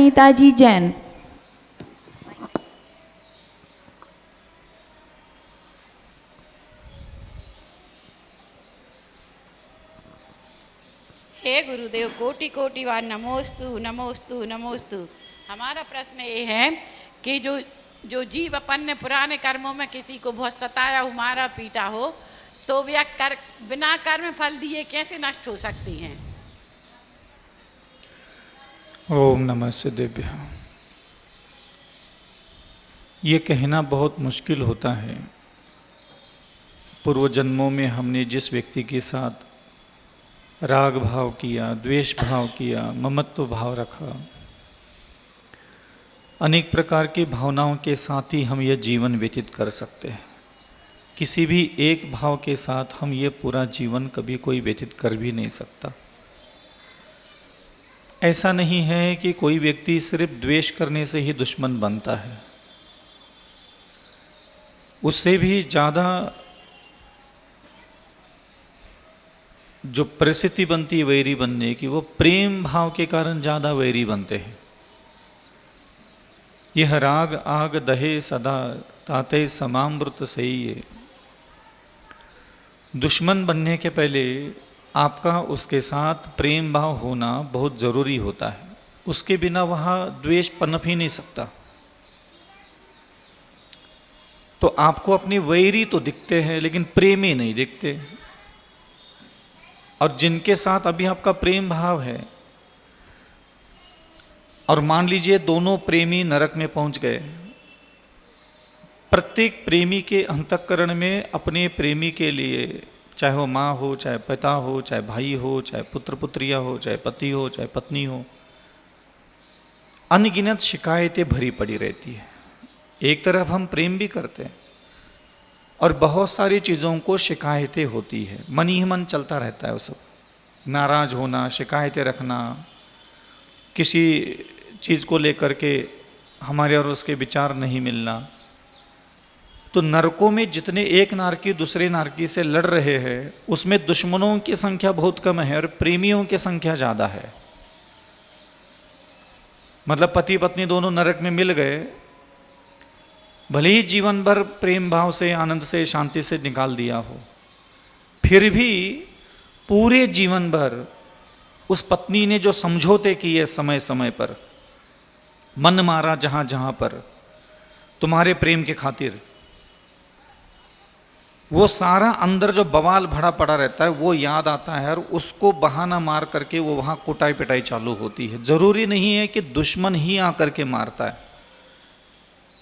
अनीताजी जैन। हे गुरुदेव, कोटि कोटि बार नमोस्तु नमोस्तु नमोस्तु। हमारा प्रश्न ये है कि जो जीव अपन पुराने कर्मों में किसी को बहुत सताया हो, मारा पीटा हो, तो वह बिना कर्म फल दिए कैसे नष्ट हो सकती हैं? ओम नमः शिवाय। ये कहना बहुत मुश्किल होता है। पूर्व जन्मों में हमने जिस व्यक्ति के साथ राग भाव किया, द्वेष भाव किया, ममत्व भाव रखा, अनेक प्रकार की भावनाओं के साथ ही हम यह जीवन व्यतीत कर सकते हैं। किसी भी एक भाव के साथ हम ये पूरा जीवन कभी कोई व्यतीत कर भी नहीं सकता। ऐसा नहीं है कि कोई व्यक्ति सिर्फ द्वेष करने से ही दुश्मन बनता है। उससे भी ज़्यादा जो परिस्थिति बनती है वैरी बनने की, वो प्रेम भाव के कारण ज़्यादा वैरी बनते हैं। यह राग आग दहे सदा ताते समामृत सही है। दुश्मन बनने के पहले आपका उसके साथ प्रेम भाव होना बहुत ज़रूरी होता है। उसके बिना वहाँ द्वेष पनप ही नहीं सकता। तो आपको अपनी वैरी तो दिखते हैं लेकिन प्रेमी नहीं दिखते। और जिनके साथ अभी आपका प्रेम भाव है, और मान लीजिए दोनों प्रेमी नरक में पहुंच गए, प्रत्येक प्रेमी के अंतःकरण में अपने प्रेमी के लिए, चाहे वो माँ हो, चाहे पिता हो, चाहे भाई हो, चाहे पुत्र पुत्रिया हो, चाहे पति हो, चाहे पत्नी हो, अनगिनत शिकायतें भरी पड़ी रहती है। एक तरफ हम प्रेम भी करते हैं और बहुत सारी चीज़ों को शिकायतें होती है। मन ही मन चलता रहता है वो सब। नाराज़ होना, शिकायतें रखना, किसी चीज़ को लेकर के हमारे और उसके विचार नहीं मिलना। तो नरकों में जितने एक नारकी दूसरे नारकी से लड़ रहे हैं, उसमें दुश्मनों की संख्या बहुत कम है और प्रेमियों की संख्या ज़्यादा है। मतलब पति पत्नी दोनों नरक में मिल गए, भले ही जीवन भर प्रेम भाव से, आनंद से, शांति से निकाल दिया हो, फिर भी पूरे जीवन भर उस पत्नी ने जो समझौते किए समय समय पर, मन मारा जहां जहां पर तुम्हारे प्रेम के खातिर, वो सारा अंदर जो बवाल भरा पड़ा रहता है वो याद आता है और उसको बहाना मार करके वो वहां कुटाई पिटाई चालू होती है। जरूरी नहीं है कि दुश्मन ही आकर के मारता है।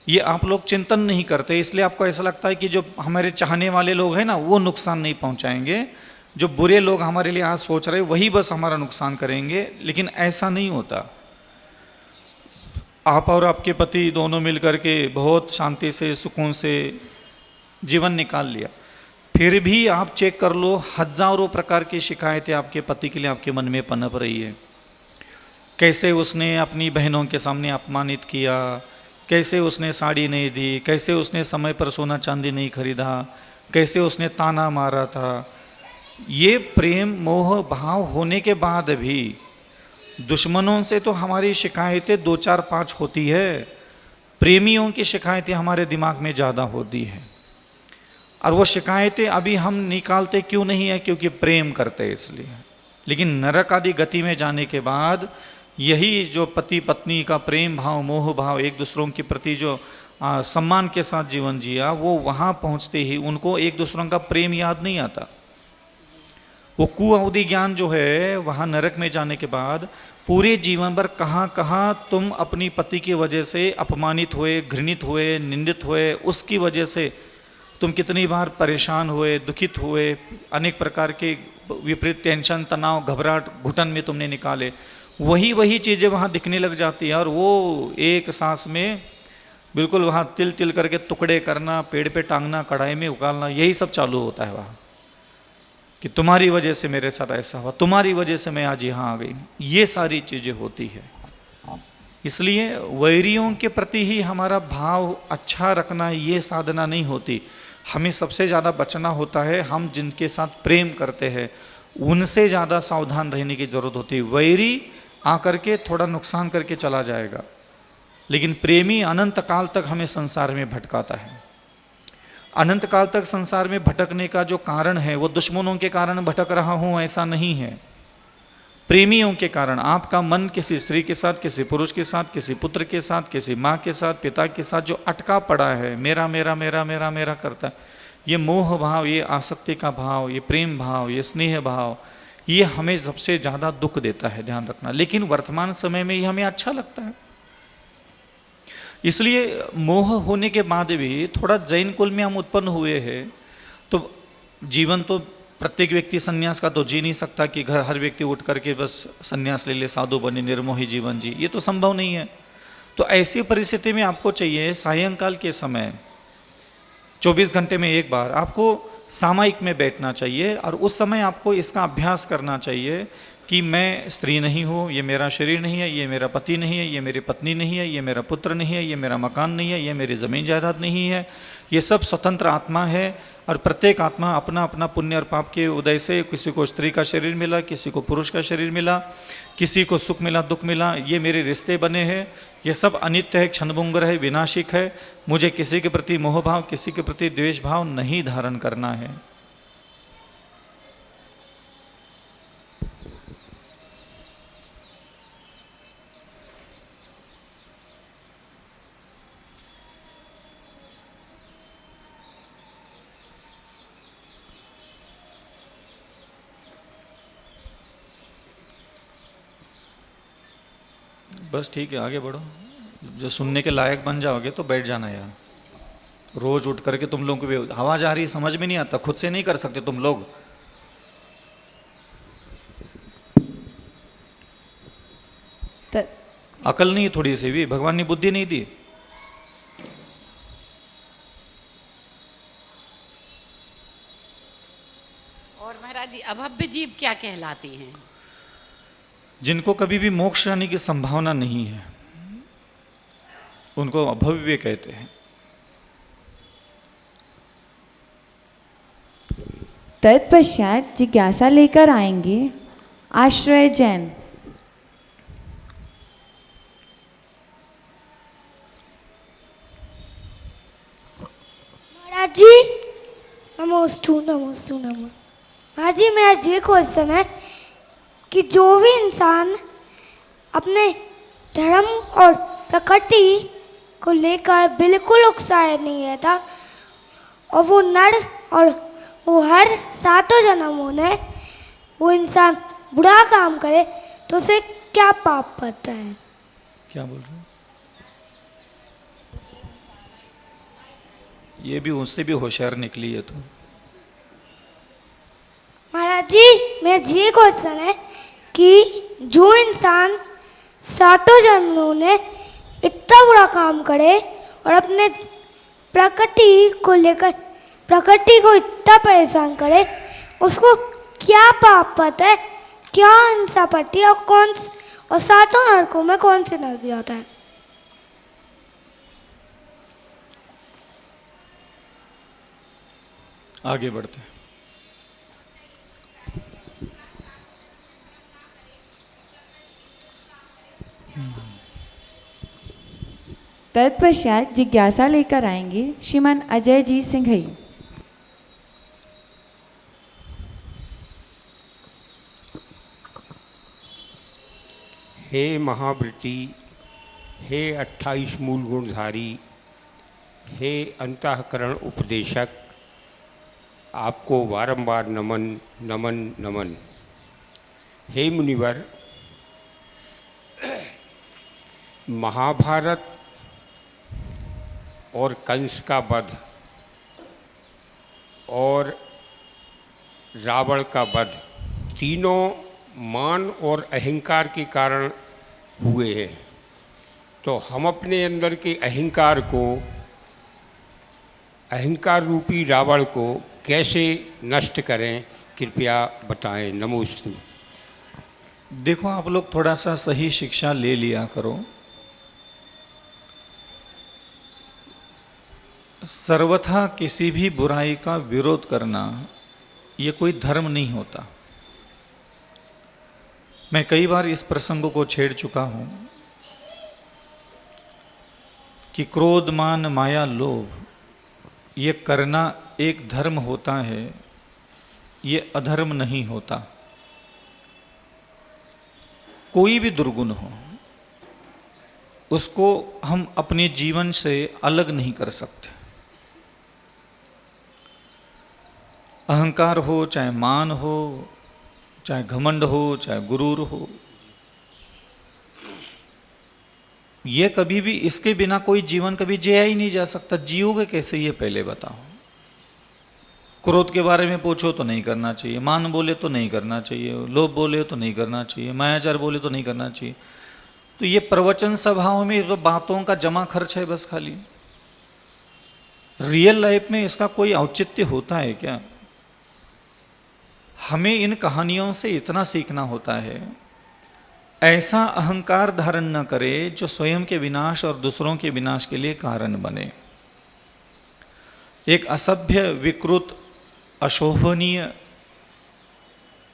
ये आप लोग चिंतन नहीं करते, इसलिए आपको ऐसा लगता है कि जो हमारे चाहने वाले लोग हैं ना, वो नुकसान नहीं पहुंचाएंगे। जो बुरे लोग हमारे लिए आज सोच रहे वही बस हमारा नुकसान करेंगे, लेकिन ऐसा नहीं होता। आप और आपके पति दोनों मिलकर के बहुत शांति से, सुकून से जीवन निकाल लिया, फिर भी आप चेक कर लो, हजारों प्रकार की शिकायतें आपके पति के लिए आपके मन में पनप रही है। कैसे उसने अपनी बहनों के सामने अपमानित किया, कैसे उसने साड़ी नहीं दी, कैसे उसने समय पर सोना चांदी नहीं खरीदा, कैसे उसने ताना मारा था। ये प्रेम मोह भाव होने के बाद भी दुश्मनों से तो हमारी शिकायतें 2 4 5 होती है, प्रेमियों की शिकायतें हमारे दिमाग में ज़्यादा होती है। और वो शिकायतें अभी हम निकालते क्यों नहीं है? क्योंकि प्रेम करते हैं इसलिए। लेकिन नरक आदि गति में जाने के बाद यही जो पति पत्नी का प्रेम भाव, मोह भाव, एक दूसरों के प्रति जो सम्मान के साथ जीवन जिया, वो वहाँ पहुँचते ही उनको एक दूसरों का प्रेम याद नहीं आता। वो कुअवधि ज्ञान जो है, वहाँ नरक में जाने के बाद पूरे जीवन भर कहाँ कहाँ तुम अपनी पति की वजह से अपमानित हुए, घृणित हुए, निंदित हुए, उसकी वजह से तुम कितनी बार परेशान हुए, दुखित हुए, अनेक प्रकार के विपरीत टेंशन, तनाव, घबराहट, घुटन में तुमने निकाले, वही वही चीज़ें वहाँ दिखने लग जाती हैं। और वो एक सांस में बिल्कुल वहाँ तिल तिल करके टुकड़े करना, पेड़ पे टांगना, कढ़ाई में उगालना, यही सब चालू होता है वहाँ, कि तुम्हारी वजह से मेरे साथ ऐसा हुआ, तुम्हारी वजह से मैं आज यहाँ आ गई। ये सारी चीज़ें होती है। इसलिए वैरियों के प्रति ही हमारा भाव अच्छा रखना ये साधना नहीं होती। हमें सबसे ज़्यादा बचना होता है, हम जिनके साथ प्रेम करते हैं उनसे ज़्यादा सावधान रहने की ज़रूरत होती है। वैरी आकर के थोड़ा नुकसान करके चला जाएगा, लेकिन प्रेमी अनंत काल तक हमें संसार में भटकाता है। अनंत काल तक संसार में भटकने का जो कारण है वो दुश्मनों के कारण भटक रहा हूं ऐसा नहीं है, प्रेमियों के कारण। आपका मन किसी स्त्री के साथ, किसी पुरुष के साथ, किसी पुत्र के साथ, किसी माँ के साथ, पिता के साथ जो अटका पड़ा है, मेरा मेरा मेरा मेरा मेरा करता है, ये मोह भाव, ये आसक्ति का भाव, ये प्रेम भाव, ये स्नेह भाव, ये हमें सबसे ज़्यादा दुख देता है, ध्यान रखना। लेकिन वर्तमान समय में ये हमें अच्छा लगता है। इसलिए मोह होने के बाद भी थोड़ा जैन कुल में हम उत्पन्न हुए हैं, तो जीवन तो प्रत्येक व्यक्ति संन्यास का तो जी नहीं सकता कि घर हर व्यक्ति उठ करके बस संन्यास ले ले, साधु बने, निर्मोही जीवन जी, ये तो संभव नहीं है। तो ऐसी परिस्थिति में आपको चाहिए सायंकाल के समय 24 घंटे में एक बार आपको सामायिक में बैठना चाहिए, और उस समय आपको इसका अभ्यास करना चाहिए कि मैं स्त्री नहीं हूँ, ये मेरा शरीर नहीं है, ये मेरा पति नहीं है, ये मेरी पत्नी नहीं है, ये मेरा पुत्र नहीं है, ये मेरा मकान नहीं है, ये मेरी ज़मीन जायदाद नहीं है, ये सब स्वतंत्र आत्मा है। और प्रत्येक आत्मा अपना अपना पुण्य और पाप के उदय से, किसी को स्त्री का शरीर मिला, किसी को पुरुष का शरीर मिला, किसी को सुख मिला, दुख मिला, ये मेरे रिश्ते बने हैं, ये सब अनित्य है, क्षणभंगुर है, विनाशिक है। मुझे किसी के प्रति मोह भाव, किसी के प्रति द्वेष भाव नहीं धारण करना है। बस ठीक है, आगे बढ़ो। जो सुनने के लायक बन जाओगे तो बैठ जाना यार। रोज उठ करके तुम लोगों को भी आवाज आ रही समझ में नहीं आता, खुद से नहीं कर सकते तुम लोग। अकल नहीं थोड़ी सी भी, भगवान ने बुद्धि नहीं दी। और महाराज जी अभव्य जीव क्या कहलाती हैं? जिनको कभी भी मोक्ष आने की संभावना नहीं है उनको अभव्य कहते हैं। तत्पश्चात जिज्ञासा लेकर आएंगे आश्रय जैन। महाराज जी नमोस्तु नमोस्तु नमोस्तु। महाराज जी मेरा ये क्वेश्चन है कि जो भी इंसान अपने धर्म और प्रकृति को लेकर बिल्कुल उकसाए नहीं रहता और वो नर और वो हर 7 जन्मों में वो इंसान बुरा काम करे तो उसे क्या पाप पड़ता है? क्या बोल रहे हो? ये भी उससे भी होशियार निकली है तो। महाराज जी मेरा ये क्वेश्चन है कि जो इंसान 7 जन्मों में इतना बुरा काम करे और अपने प्रकृति को लेकर प्रकृति को इतना परेशान करे, उसको क्या पाप पड़ता है, क्या हिंसा पड़ती है और 7 नरकों में कौन से नरक जाता है? आगे बढ़ते हैं। तत्पश्चात जिज्ञासा लेकर आएंगे श्रीमान अजय जी सिंघई। हे महावृत्ति, हे 28 मूल गुणधारी, हे अंतःकरण उपदेशक, आपको बारंबार नमन नमन नमन। हे मुनिवर, महाभारत और कंस का वध और रावण का वध तीनों मान और अहंकार के कारण हुए हैं। तो हम अपने अंदर के अहंकार रूपी रावण को कैसे नष्ट करें, कृपया बताएं। नमोस्तु। देखो आप लोग थोड़ा सा सही शिक्षा ले लिया करो। सर्वथा किसी भी बुराई का विरोध करना ये कोई धर्म नहीं होता। मैं कई बार इस प्रसंग को छेड़ चुका हूं कि क्रोध, मान, माया, लोभ ये करना एक धर्म होता है, ये अधर्म नहीं होता। कोई भी दुर्गुण हो उसको हम अपने जीवन से अलग नहीं कर सकते। अहंकार हो, चाहे मान हो, चाहे घमंड हो, चाहे गुरूर हो, ये कभी भी, इसके बिना कोई जीवन कभी जिया ही नहीं जा सकता। जियोगे कैसे ये पहले बताओ। क्रोध के बारे में पूछो तो नहीं करना चाहिए, मान बोले तो नहीं करना चाहिए, लोभ बोले तो नहीं करना चाहिए, मायाचार बोले तो नहीं करना चाहिए। तो ये प्रवचन सभाओं में तो बातों का जमा खर्च है बस खाली। रियल लाइफ में इसका कोई औचित्य होता है क्या? हमें इन कहानियों से इतना सीखना होता है, ऐसा अहंकार धारण न करे जो स्वयं के विनाश और दूसरों के विनाश के लिए कारण बने। एक असभ्य, विकृत, अशोभनीय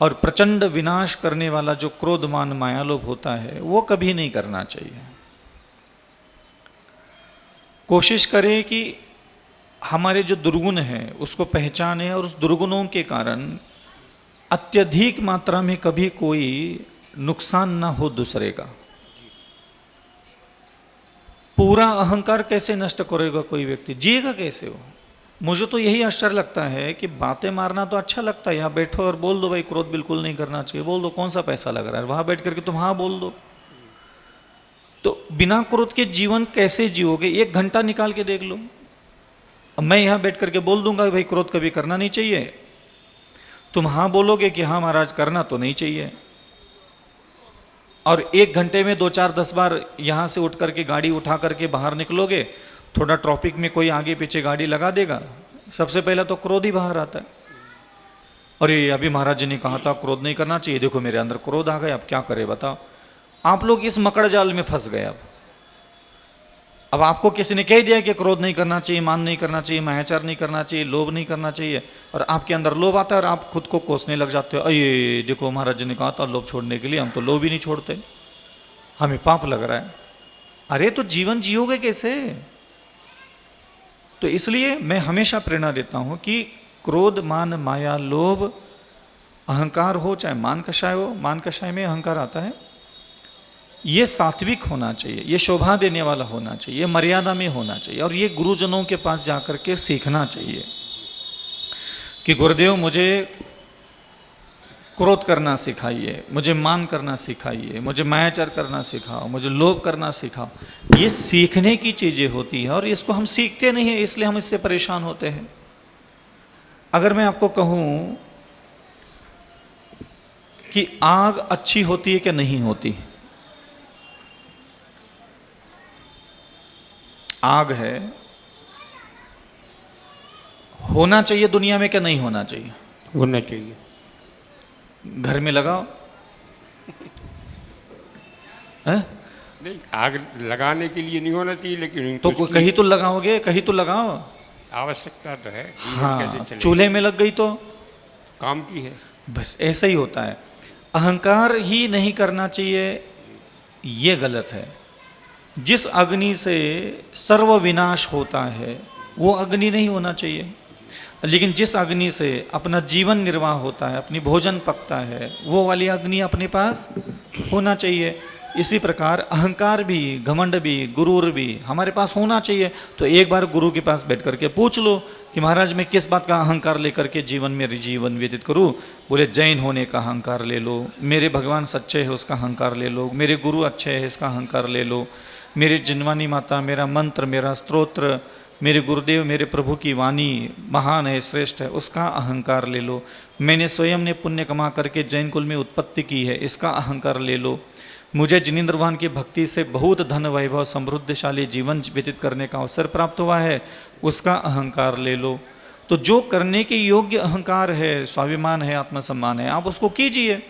और प्रचंड विनाश करने वाला जो क्रोध, मान, माया, लोभ होता है वो कभी नहीं करना चाहिए। कोशिश करें कि हमारे जो दुर्गुण हैं उसको पहचानें और उस दुर्गुणों के कारण अत्यधिक मात्रा में कभी कोई नुकसान ना हो दूसरे का। पूरा अहंकार कैसे नष्ट करेगा कोई व्यक्ति? जिएगा कैसे वो? मुझे तो यही आश्चर्य लगता है कि बातें मारना तो अच्छा लगता है, यहाँ बैठो और बोल दो भाई क्रोध बिल्कुल नहीं करना चाहिए, बोल दो, कौन सा पैसा लग रहा है, वहां बैठ करके तुम हाँ बोल दो। तो बिना क्रोध के जीवन कैसे जियोगे? 1 घंटा निकाल के देख लो। अब मैं यहाँ बैठ करके बोल दूंगा भाई क्रोध कभी करना नहीं चाहिए, तुम हाँ बोलोगे कि हाँ महाराज करना तो नहीं चाहिए, और 1 घंटे में 2, 4, 10 बार यहाँ से उठ करके गाड़ी उठा करके बाहर निकलोगे, थोड़ा ट्रैफिक में कोई आगे पीछे गाड़ी लगा देगा, सबसे पहला तो क्रोध ही बाहर आता है। और ये अभी महाराज जी ने कहा था क्रोध नहीं करना चाहिए, देखो मेरे अंदर क्रोध आ गया, अब क्या करे बताओ। आप लोग इस मकड़ जाल में फंस गए। अब आपको किसी ने कह दिया कि क्रोध नहीं करना चाहिए, मान नहीं करना चाहिए, मायाचार नहीं करना चाहिए, लोभ नहीं करना चाहिए, और आपके अंदर लोभ आता है और आप खुद को कोसने लग जाते हो, अये देखो महाराज जी ने कहा था लोभ छोड़ने के लिए, हम तो लोभ ही नहीं छोड़ते, हमें पाप लग रहा है। अरे तो जीवन जियोगे कैसे? तो इसलिए मैं हमेशा प्रेरणा देता हूं कि क्रोध, मान, माया, लोभ, अहंकार हो, चाहे मान कषाय हो, मान कषाय में अहंकार आता है, ये सात्विक होना चाहिए, ये शोभा देने वाला होना चाहिए, ये मर्यादा में होना चाहिए, और ये गुरुजनों के पास जाकर के सीखना चाहिए कि गुरुदेव मुझे क्रोध करना सिखाइए, मुझे मान करना सिखाइए, मुझे मायाचार करना सिखाओ, मुझे लोभ करना सिखाओ। ये सीखने की चीजें होती है और इसको हम सीखते नहीं है, इसलिए हम इससे परेशान होते हैं। अगर मैं आपको कहूं कि आग अच्छी होती है क्या नहीं होती? आग है, होना चाहिए दुनिया में क्या नहीं होना चाहिए? होना चाहिए। घर में लगाओ है? नहीं, आग लगाने के लिए नहीं होना चाहिए, लेकिन तो कहीं तो लगाओगे, कहीं तो लगाओ। आवश्यकता तो है, जीवन हाँ, कैसे चलेगा? चूल्हे में लग गई तो काम की है। बस ऐसा ही होता है। अहंकार ही नहीं करना चाहिए, ये गलत है। जिस अग्नि से सर्व विनाश होता है वो अग्नि नहीं होना चाहिए, लेकिन जिस अग्नि से अपना जीवन निर्वाह होता है, अपनी भोजन पकता है, वो वाली अग्नि अपने पास होना चाहिए। इसी प्रकार अहंकार भी, घमंड भी, गुरूर भी हमारे पास होना चाहिए। तो एक बार गुरु के पास बैठ करके पूछ लो कि महाराज मैं किस बात का अहंकार लेकर के जीवन व्यतीत करूं? बोले जैन होने का अहंकार ले लो, मेरे भगवान सच्चे है उसका अहंकार ले लो, मेरे गुरु अच्छे है इसका अहंकार ले लो, मेरी जिनवानी माता, मेरा मंत्र, मेरा स्तोत्र, मेरे गुरुदेव, मेरे प्रभु की वाणी महान है, श्रेष्ठ है, उसका अहंकार ले लो, मैंने स्वयं ने पुण्य कमा करके जैन कुल में उत्पत्ति की है, इसका अहंकार ले लो, मुझे जिनेंद्र भगवान की भक्ति से बहुत धन वैभव समृद्धशाली जीवन व्यतीत करने का अवसर प्राप्त हुआ है, उसका अहंकार ले लो। तो जो करने के योग्य अहंकार है, स्वाभिमान है, आत्मसम्मान है, आप उसको कीजिए।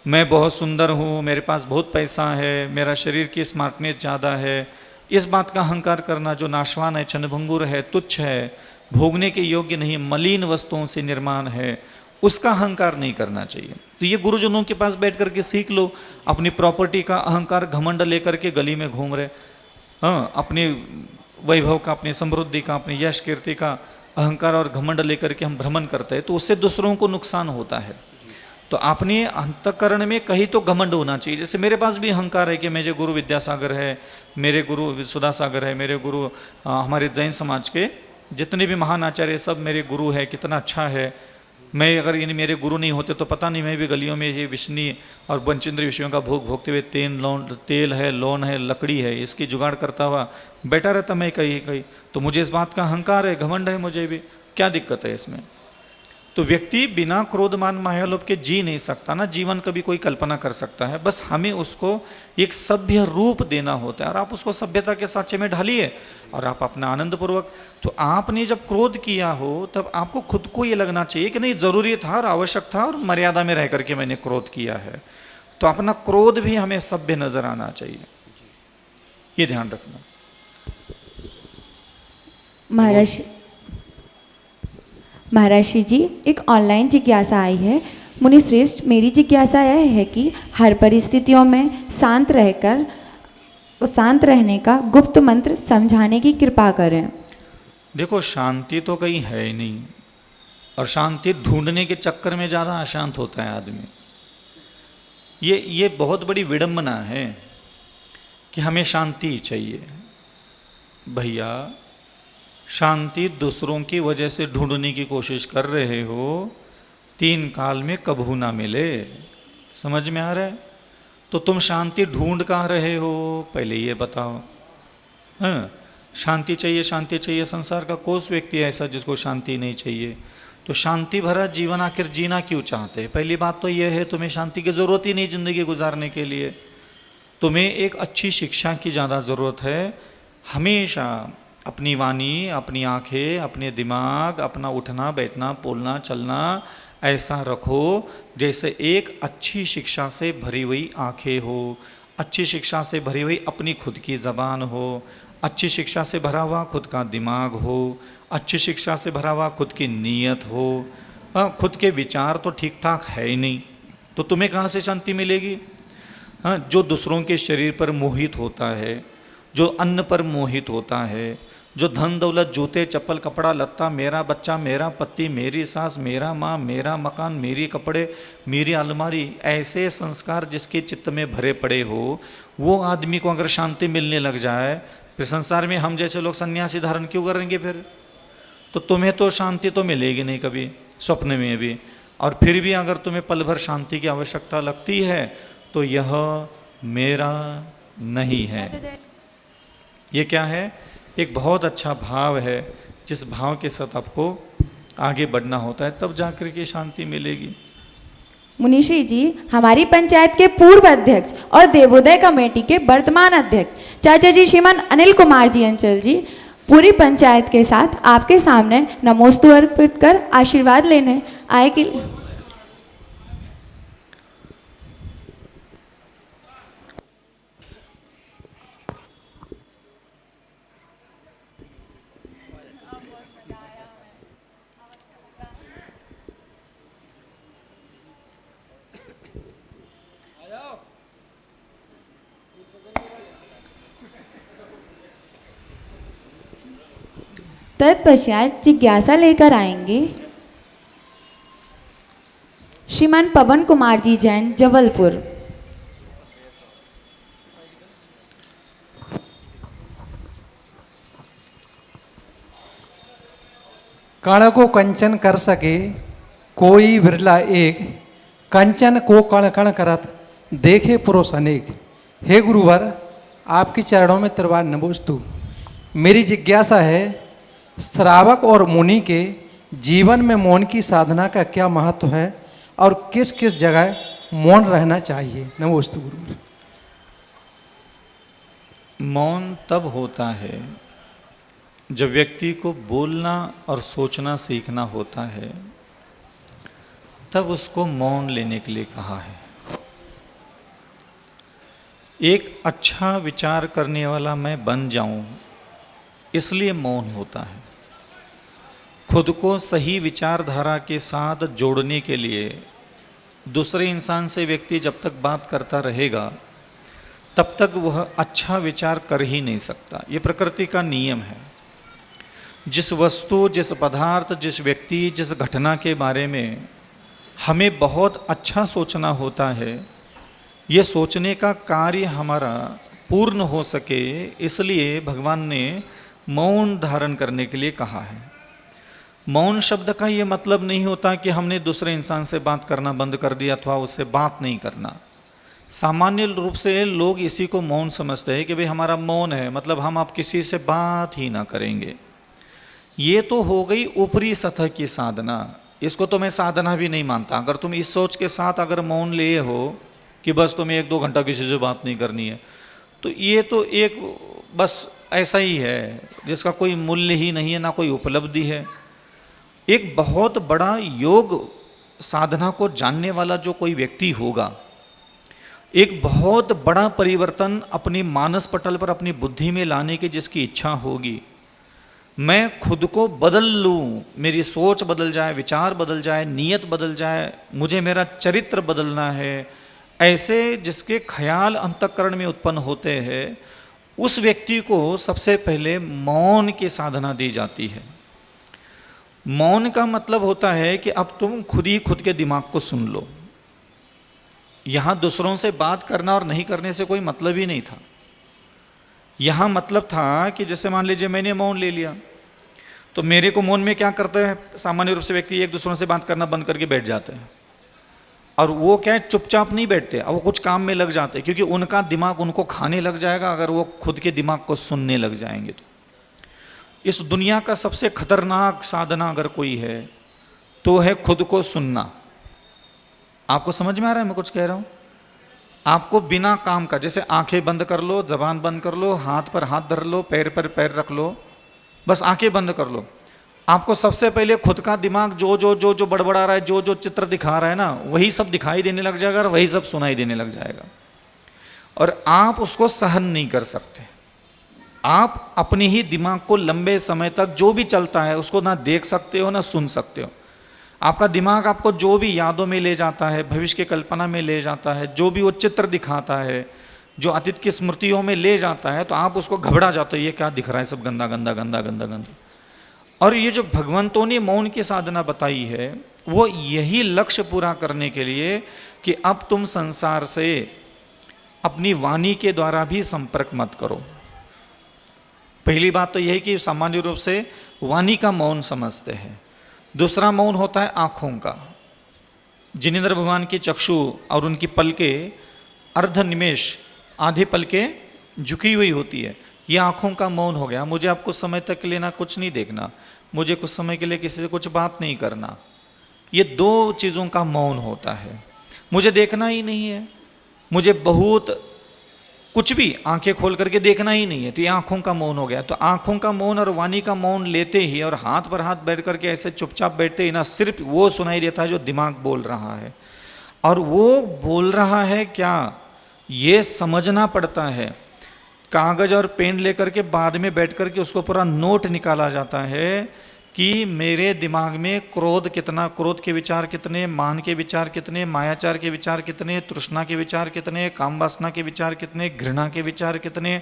मैं बहुत सुंदर हूँ, मेरे पास बहुत पैसा है, मेरा शरीर की स्मार्टनेस ज़्यादा है, इस बात का अहंकार करना जो नाशवान है, क्षणभंगुर है, तुच्छ है, भोगने के योग्य नहीं, मलिन वस्तुओं से निर्माण है, उसका अहंकार नहीं करना चाहिए। तो ये गुरुजनों के पास बैठ करके सीख लो। अपनी प्रॉपर्टी का अहंकार घमंड लेकर के गली में घूम रहे, हाँ, अपने वैभव का, अपनी समृद्धि का, अपनी यश कीर्ति का अहंकार और घमंड लेकर के हम भ्रमण करते हैं, तो उससे दूसरों को नुकसान होता है। तो अपने अंतःकरण में कहीं तो घमंड होना चाहिए। जैसे मेरे पास भी अहंकार है कि मेरे गुरु विद्यासागर है, मेरे गुरु सुधा सागर है, मेरे गुरु हमारे जैन समाज के जितने भी महान आचार्य सब मेरे गुरु है, कितना अच्छा है। मैं अगर ये मेरे गुरु नहीं होते तो पता नहीं मैं भी गलियों में ये विष्णु और पंचेंद्र विषयों का भोग भोगते हुए तेल है, लोन है, लकड़ी है, इसकी जुगाड़ करता हुआ बैठा रहता मैं कहीं कहीं। तो मुझे इस बात का अहंकार है, घमंड है मुझे भी, क्या दिक्कत है इसमें? तो व्यक्ति बिना क्रोध मान माया लोभ के जी नहीं सकता ना। जीवन कभी कोई कल्पना कर सकता है, बस हमें उसको एक सभ्य रूप देना होता है और आप उसको सभ्यता के साँचे में ढालिए और आप अपना आनंद पूर्वक। तो आपने जब क्रोध किया हो तब आपको खुद को ये लगना चाहिए कि नहीं, जरूरी था और आवश्यक था और मर्यादा में रह करके मैंने क्रोध किया है। तो अपना क्रोध भी हमें सभ्य नजर आना चाहिए, ये ध्यान रखना। महर्षि जी, एक ऑनलाइन जिज्ञासा आई है। मुनि श्रेष्ठ, मेरी जिज्ञासा यह है कि हर परिस्थितियों में शांत रहने का गुप्त मंत्र समझाने की कृपा करें। देखो, शांति तो कहीं है ही नहीं, और शांति ढूंढने के चक्कर में ज़्यादा अशांत होता है आदमी। ये बहुत बड़ी विडंबना है कि हमें शांति चाहिए। भैया, शांति दूसरों की वजह से ढूंढने की कोशिश कर रहे हो, 3 काल में कभू ना मिले। समझ में आ रहा है? तो तुम शांति ढूंढ कहाँ रहे हो, पहले ये बताओ। हाँ, शांति चाहिए, शांति चाहिए। संसार का कौन सा व्यक्ति है ऐसा जिसको शांति नहीं चाहिए? तो शांति भरा जीवन आखिर जीना क्यों चाहते हैं? पहली बात तो यह है, तुम्हें शांति की ज़रूरत ही नहीं ज़िंदगी गुजारने के लिए। तुम्हें एक अच्छी शिक्षा की ज़्यादा ज़रूरत है। हमेशा अपनी वाणी, अपनी आंखें, अपने दिमाग, अपना उठना बैठना, बोलना चलना ऐसा रखो जैसे एक अच्छी शिक्षा से भरी हुई आंखें हो, अच्छी शिक्षा से भरी हुई अपनी खुद की ज़बान हो, अच्छी शिक्षा से भरा हुआ खुद का दिमाग हो, अच्छी शिक्षा से भरा हुआ खुद की नीयत हो। खुद के विचार तो ठीक ठाक है ही नहीं, तो तुम्हें कहाँ से शांति मिलेगी? हाँ, जो दूसरों के शरीर पर मोहित होता है, जो अन्न पर मोहित होता है, जो धन दौलत, जूते चप्पल कपड़ा लत्ता, मेरा बच्चा, मेरा पति, मेरी सास, मेरा माँ, मेरा मकान, मेरी कपड़े, मेरी अलमारी, ऐसे संस्कार जिसके चित्त में भरे पड़े हो, वो आदमी को अगर शांति मिलने लग जाए, फिर संसार में हम जैसे लोग सन्यासी धारण क्यों करेंगे फिर? तो तुम्हें तो शांति तो मिलेगी नहीं कभी, स्वप्न में भी। और फिर भी अगर तुम्हें पल भर शांति की आवश्यकता लगती है तो यह मेरा नहीं है। ये क्या है? एक बहुत अच्छा भाव है, जिस भाव के साथ आपको आगे बढ़ना होता है, तब जाकर के शांति मिलेगी। मुनिश्री जी, हमारी पंचायत के पूर्व अध्यक्ष और देवोदय कमेटी के वर्तमान अध्यक्ष चाचा जी श्रीमान अनिल कुमार जी अंचल जी पूरी पंचायत के साथ आपके सामने नमोस्तु अर्पित कर आशीर्वाद लेने आए कि तत्पश्चात जिज्ञासा लेकर आएंगे श्रीमान पवन कुमार जी जैन, जबलपुर। कण को कंचन कर सके कोई विरला एक, कंचन को कण कण करत देखे पुरुष अनेक। हे गुरुवर, आपके चरणों में तिरवार नमोस्तु। मेरी जिज्ञासा है, श्रावक और मुनि के जीवन में मौन की साधना का क्या महत्व है और किस किस जगह मौन रहना चाहिए? नमोस्तु गुरु। मौन तब होता है जब व्यक्ति को बोलना और सोचना सीखना होता है, तब उसको मौन लेने के लिए कहा है। एक अच्छा विचार करने वाला मैं बन जाऊं, इसलिए मौन होता है। खुद को सही विचारधारा के साथ जोड़ने के लिए दूसरे इंसान से व्यक्ति जब तक बात करता रहेगा तब तक वह अच्छा विचार कर ही नहीं सकता। ये प्रकृति का नियम है। जिस वस्तु, जिस पदार्थ, जिस व्यक्ति, जिस घटना के बारे में हमें बहुत अच्छा सोचना होता है, ये सोचने का कार्य हमारा पूर्ण हो सके इसलिए भगवान ने मौन धारण करने के लिए कहा है। मौन शब्द का ये मतलब नहीं होता कि हमने दूसरे इंसान से बात करना बंद कर दिया अथवा उससे बात नहीं करना। सामान्य रूप से लोग इसी को मौन समझते हैं कि भाई हमारा मौन है, मतलब हम अब किसी से बात ही ना करेंगे। ये तो हो गई ऊपरी सतह की साधना, इसको तो मैं साधना भी नहीं मानता। अगर तुम इस सोच के साथ अगर मौन लिए हो कि बस तुम्हें 1-2 घंटा किसी से बात नहीं करनी है, तो ये तो एक बस ऐसा ही है जिसका कोई मूल्य ही नहीं है, ना कोई उपलब्धि है। एक बहुत बड़ा योग साधना को जानने वाला जो कोई व्यक्ति होगा, एक बहुत बड़ा परिवर्तन अपनी मानस पटल पर, अपनी बुद्धि में लाने की जिसकी इच्छा होगी, मैं खुद को बदल लूँ, मेरी सोच बदल जाए, विचार बदल जाए, नीयत बदल जाए, मुझे मेरा चरित्र बदलना है, ऐसे जिसके ख्याल अंतःकरण में उत्पन्न होते हैं, उस व्यक्ति को सबसे पहले मौन की साधना दी जाती है। मौन का मतलब होता है कि अब तुम खुद ही खुद के दिमाग को सुन लो। यहाँ दूसरों से बात करना और नहीं करने से कोई मतलब ही नहीं था। यहाँ मतलब था कि जैसे मान लीजिए मैंने मौन ले लिया, तो मेरे को मौन में क्या करते हैं, सामान्य रूप से व्यक्ति एक दूसरों से बात करना बंद करके बैठ जाते हैं। और वो क्या है, चुपचाप नहीं बैठते, अब वो कुछ काम में लग जाते हैं, क्योंकि उनका दिमाग उनको खाने लग जाएगा अगर वो खुद के दिमाग को सुनने लग जाएंगे। तो इस दुनिया का सबसे खतरनाक साधना अगर कोई है तो है खुद को सुनना। आपको समझ में आ रहा है मैं कुछ कह रहा हूं? आपको बिना काम का, जैसे आंखें बंद कर लो, जबान बंद कर लो, हाथ पर हाथ धर लो, पैर पर पैर रख लो, बस आंखें बंद कर लो। आपको सबसे पहले खुद का दिमाग जो जो जो जो बड़बड़ा रहा है, जो जो चित्र दिखा रहा है ना, वही सब दिखाई देने लग जाएगा और वही सब सुनाई देने लग जाएगा, और आप उसको सहन नहीं कर सकते। आप अपने ही दिमाग को लंबे समय तक जो भी चलता है उसको ना देख सकते हो ना सुन सकते हो। आपका दिमाग आपको जो भी यादों में ले जाता है, भविष्य की कल्पना में ले जाता है, जो भी वो चित्र दिखाता है, जो अतीत की स्मृतियों में ले जाता है, तो आप उसको घबरा जाते हो, ये क्या दिख रहा है, सब गंदा गंदा गंदा गंदा गंदा। और ये जो भगवंतों ने मौन की साधना बताई है, वो यही लक्ष्य पूरा करने के लिए कि अब तुम संसार से अपनी वाणी के द्वारा भी संपर्क मत करो। पहली बात तो यही कि सामान्य रूप से वाणी का मौन समझते हैं। दूसरा मौन होता है आँखों का। जिनेंद्र भगवान की चक्षु और उनकी पलकें अर्ध निमेश, आधे पलकें झुकी हुई होती है, ये आँखों का मौन हो गया। मुझे अब कुछ समय तक के लिए ना कुछ नहीं देखना, मुझे कुछ समय के लिए किसी से कुछ बात नहीं करना, ये 2 चीज़ों का मौन होता है। मुझे देखना ही नहीं है, मुझे बहुत कुछ भी आंखें खोल करके देखना ही नहीं है, तो ये आँखों का मौन हो गया। तो आँखों का मौन और वाणी का मौन लेते ही और हाथ पर हाथ बैठ करके ऐसे चुपचाप बैठते ही ना, सिर्फ वो सुनाई देता है जो दिमाग बोल रहा है। और वो बोल रहा है क्या, ये समझना पड़ता है। कागज और पेन लेकर के बाद में बैठ करके उसको पूरा नोट निकाला जाता है कि मेरे दिमाग में क्रोध कितना, क्रोध के विचार कितने, मान के विचार कितने, मायाचार के विचार कितने, तृष्णा के विचार कितने, काम वासना के विचार कितने, घृणा के विचार कितने,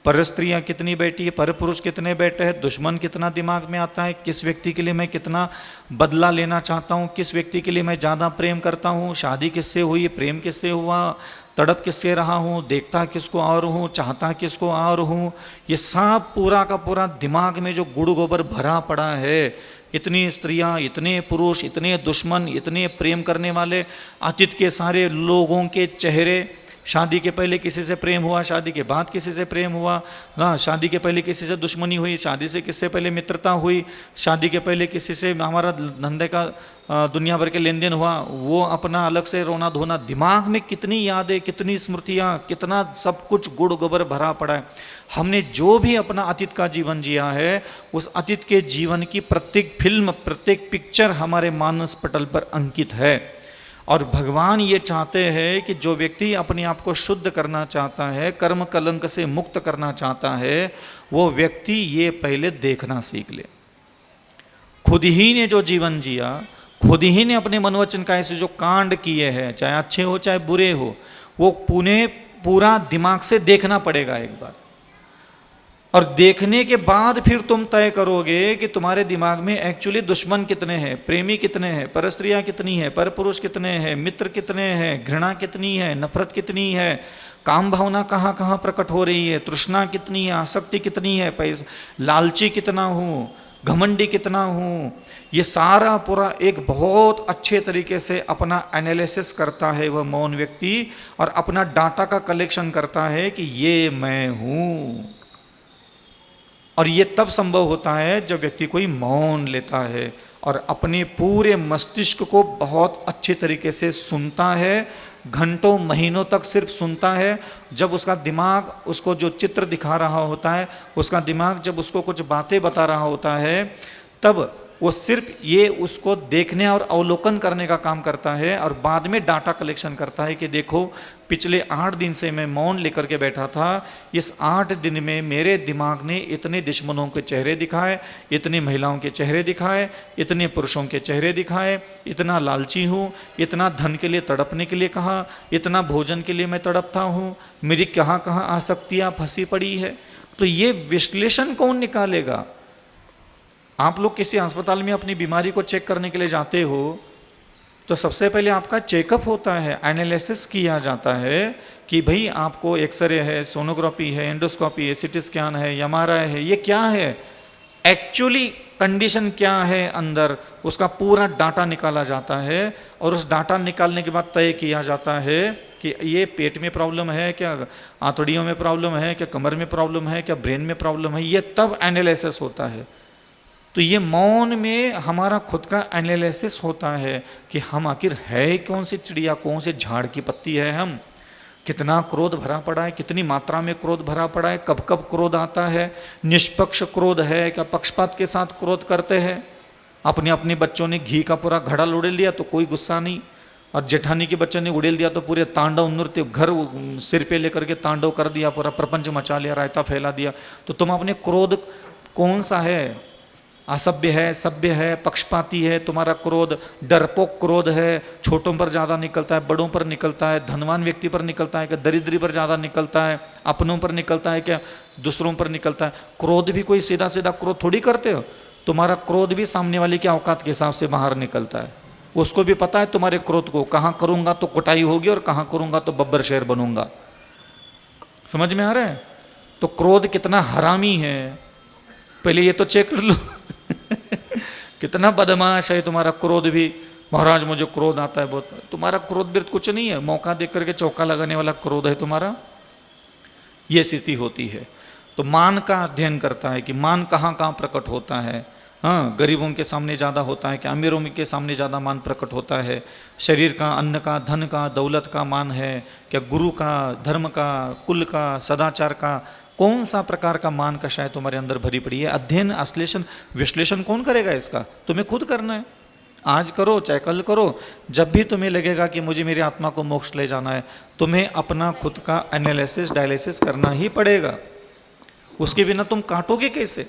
पर स्त्रियाँ कितनी बैठी है, पर पुरुष कितने बैठे हैं, दुश्मन कितना दिमाग में आता है, किस व्यक्ति के लिए मैं कितना बदला लेना चाहता हूँ, किस व्यक्ति के लिए मैं ज़्यादा प्रेम करता हूँ, शादी किससे हुई, प्रेम किससे हुआ, तड़प किससे रहा हूँ, देखता किसको और हूँ, चाहता किसको और हूँ। ये सब पूरा का पूरा दिमाग में जो गुड़ गोबर भरा पड़ा है, इतनी स्त्रियाँ, इतने पुरुष, इतने दुश्मन, इतने प्रेम करने वाले, अतीत के सारे लोगों के चेहरे, शादी के पहले किसी से प्रेम हुआ, शादी के बाद किसी से प्रेम हुआ ना, शादी के पहले किसी से दुश्मनी हुई, शादी से किससे पहले मित्रता हुई, शादी के पहले किसी से हमारा धंधे का दुनिया भर के लेन देन हुआ, वो अपना अलग से रोना धोना। दिमाग में कितनी यादें, कितनी स्मृतियाँ, कितना सब कुछ गुड़ गोबर भरा पड़ा है। हमने जो भी अपना अतीत का जीवन जिया है, उस अतीत के जीवन की प्रत्येक फिल्म, प्रत्येक पिक्चर हमारे मानस पटल पर अंकित है। और भगवान ये चाहते हैं कि जो व्यक्ति अपने आप को शुद्ध करना चाहता है, कर्म कलंक से मुक्त करना चाहता है, वो व्यक्ति ये पहले देखना सीख ले, खुद ही ने जो जीवन जिया, खुद ही ने अपने मनोवचन का ऐसे जो कांड किए हैं, चाहे अच्छे हो चाहे बुरे हो, वो पूरा दिमाग से देखना पड़ेगा एक बार। और देखने के बाद फिर तुम तय करोगे कि तुम्हारे दिमाग में एक्चुअली दुश्मन कितने हैं, प्रेमी कितने हैं, परस्त्रियां कितनी है, पर पुरुष कितने हैं, मित्र कितने हैं, घृणा कितनी है, नफरत कितनी है, काम भावना कहाँ कहाँ प्रकट हो रही है, तृष्णा कितनी है, आसक्ति कितनी है, पैसा लालची कितना हूँ, घमंडी कितना हूँ। ये सारा पूरा एक बहुत अच्छे तरीके से अपना एनालिसिस करता है वह मौन व्यक्ति, और अपना डाटा का कलेक्शन करता है कि ये मैं हूँ। और ये तब संभव होता है जब व्यक्ति कोई मौन लेता है और अपने पूरे मस्तिष्क को बहुत अच्छे तरीके से सुनता है, घंटों महीनों तक सिर्फ सुनता है। जब उसका दिमाग उसको जो चित्र दिखा रहा होता है, उसका दिमाग जब उसको कुछ बातें बता रहा होता है, तब वो सिर्फ ये उसको देखने और अवलोकन करने का काम करता है, और बाद में डाटा कलेक्शन करता है कि देखो पिछले 8 दिन से मैं मौन लेकर के बैठा था, इस 8 दिन में मेरे दिमाग ने इतने दुश्मनों के चेहरे दिखाए, इतनी महिलाओं के चेहरे दिखाए, इतने पुरुषों के चेहरे दिखाए, इतना लालची हूँ, इतना धन के लिए तड़पने के लिए कहा, इतना भोजन के लिए मैं तड़पता हूँ, मेरी कहाँ कहाँ आसक्तियाँ फंसी पड़ी है। तो ये विश्लेषण कौन निकालेगा? आप लोग किसी अस्पताल में अपनी बीमारी को चेक करने के लिए जाते हो तो सबसे पहले आपका चेकअप होता है, एनालिसिस किया जाता है कि भाई आपको एक्सरे है, सोनोग्राफी है, एंडोस्कोपी है, सिटी स्कैन है, एमआरआई है, ये क्या है, एक्चुअली कंडीशन क्या है अंदर, उसका पूरा डाटा निकाला जाता है। और उस डाटा निकालने के बाद तय किया जाता है कि ये पेट में प्रॉब्लम है क्या, आंतड़ियों में प्रॉब्लम है क्या, कमर में प्रॉब्लम है क्या, ब्रेन में प्रॉब्लम है, ये तब एनालिसिस होता है। तो ये मौन में हमारा खुद का एनालिसिस होता है कि हम आखिर है कौन सी चिड़िया, कौन से झाड़ की पत्ती है, हम कितना क्रोध भरा पड़ा है, कितनी मात्रा में क्रोध भरा पड़ा है, कब कब क्रोध आता है, निष्पक्ष क्रोध है क्या, पक्षपात के साथ क्रोध करते हैं। अपने अपने बच्चों ने घी का पूरा घड़ा उड़ेल दिया तो कोई गुस्सा नहीं, और जेठानी के बच्चे ने उड़ेल दिया तो पूरे तांडव नृत्य घर सिर पे लेकर के तांडव कर दिया, पूरा प्रपंच मचा लिया, रायता फैला दिया। तो तुम अपने क्रोध कौन सा है, असभ्य है, सभ्य है, पक्षपाती है, तुम्हारा क्रोध डरपोक क्रोध है, छोटों पर ज़्यादा निकलता है, बड़ों पर निकलता है, धनवान व्यक्ति पर निकलता है क्या, दरिद्री पर ज़्यादा निकलता है, अपनों पर निकलता है क्या, दूसरों पर निकलता है। क्रोध भी कोई सीधा सीधा क्रोध थोड़ी करते हो, तुम्हारा क्रोध भी सामने वाले के औकात के हिसाब से बाहर निकलता है। उसको भी पता है तुम्हारे क्रोध को, कहाँ करूँगा तो कुटाई होगी और कहाँ करूँगा तो बब्बर शेर बनूंगा। समझ में आ रहा है? तो क्रोध कितना हरामी है पहले ये तो चेक कर लो। कितना बदमाश है तुम्हारा क्रोध भी। महाराज मुझे क्रोध आता है बहुत, तुम्हारा क्रोध भी कुछ नहीं है, मौका देख करके चौका लगाने वाला क्रोध है तुम्हारा। ये स्थिति होती है। तो मान का अध्ययन करता है कि मान कहाँ कहाँ प्रकट होता है। हाँ, गरीबों के सामने ज़्यादा होता है कि अमीरों के सामने ज़्यादा मान प्रकट होता है। शरीर का, अन्न का, धन का, दौलत का मान है क्या, गुरु का, धर्म का, कुल का, सदाचार का, कौन सा प्रकार का मान का शायद तुम्हारे अंदर भरी पड़ी है। अध्ययन, आश्लेषण, विश्लेषण कौन करेगा इसका? तुम्हें खुद करना है। आज करो चाहे कल करो, जब भी तुम्हें लगेगा कि मुझे मेरी आत्मा को मोक्ष ले जाना है, तुम्हें अपना खुद का एनालिसिस, डायलिसिस करना ही पड़ेगा। उसके बिना तुम काटोगे कैसे?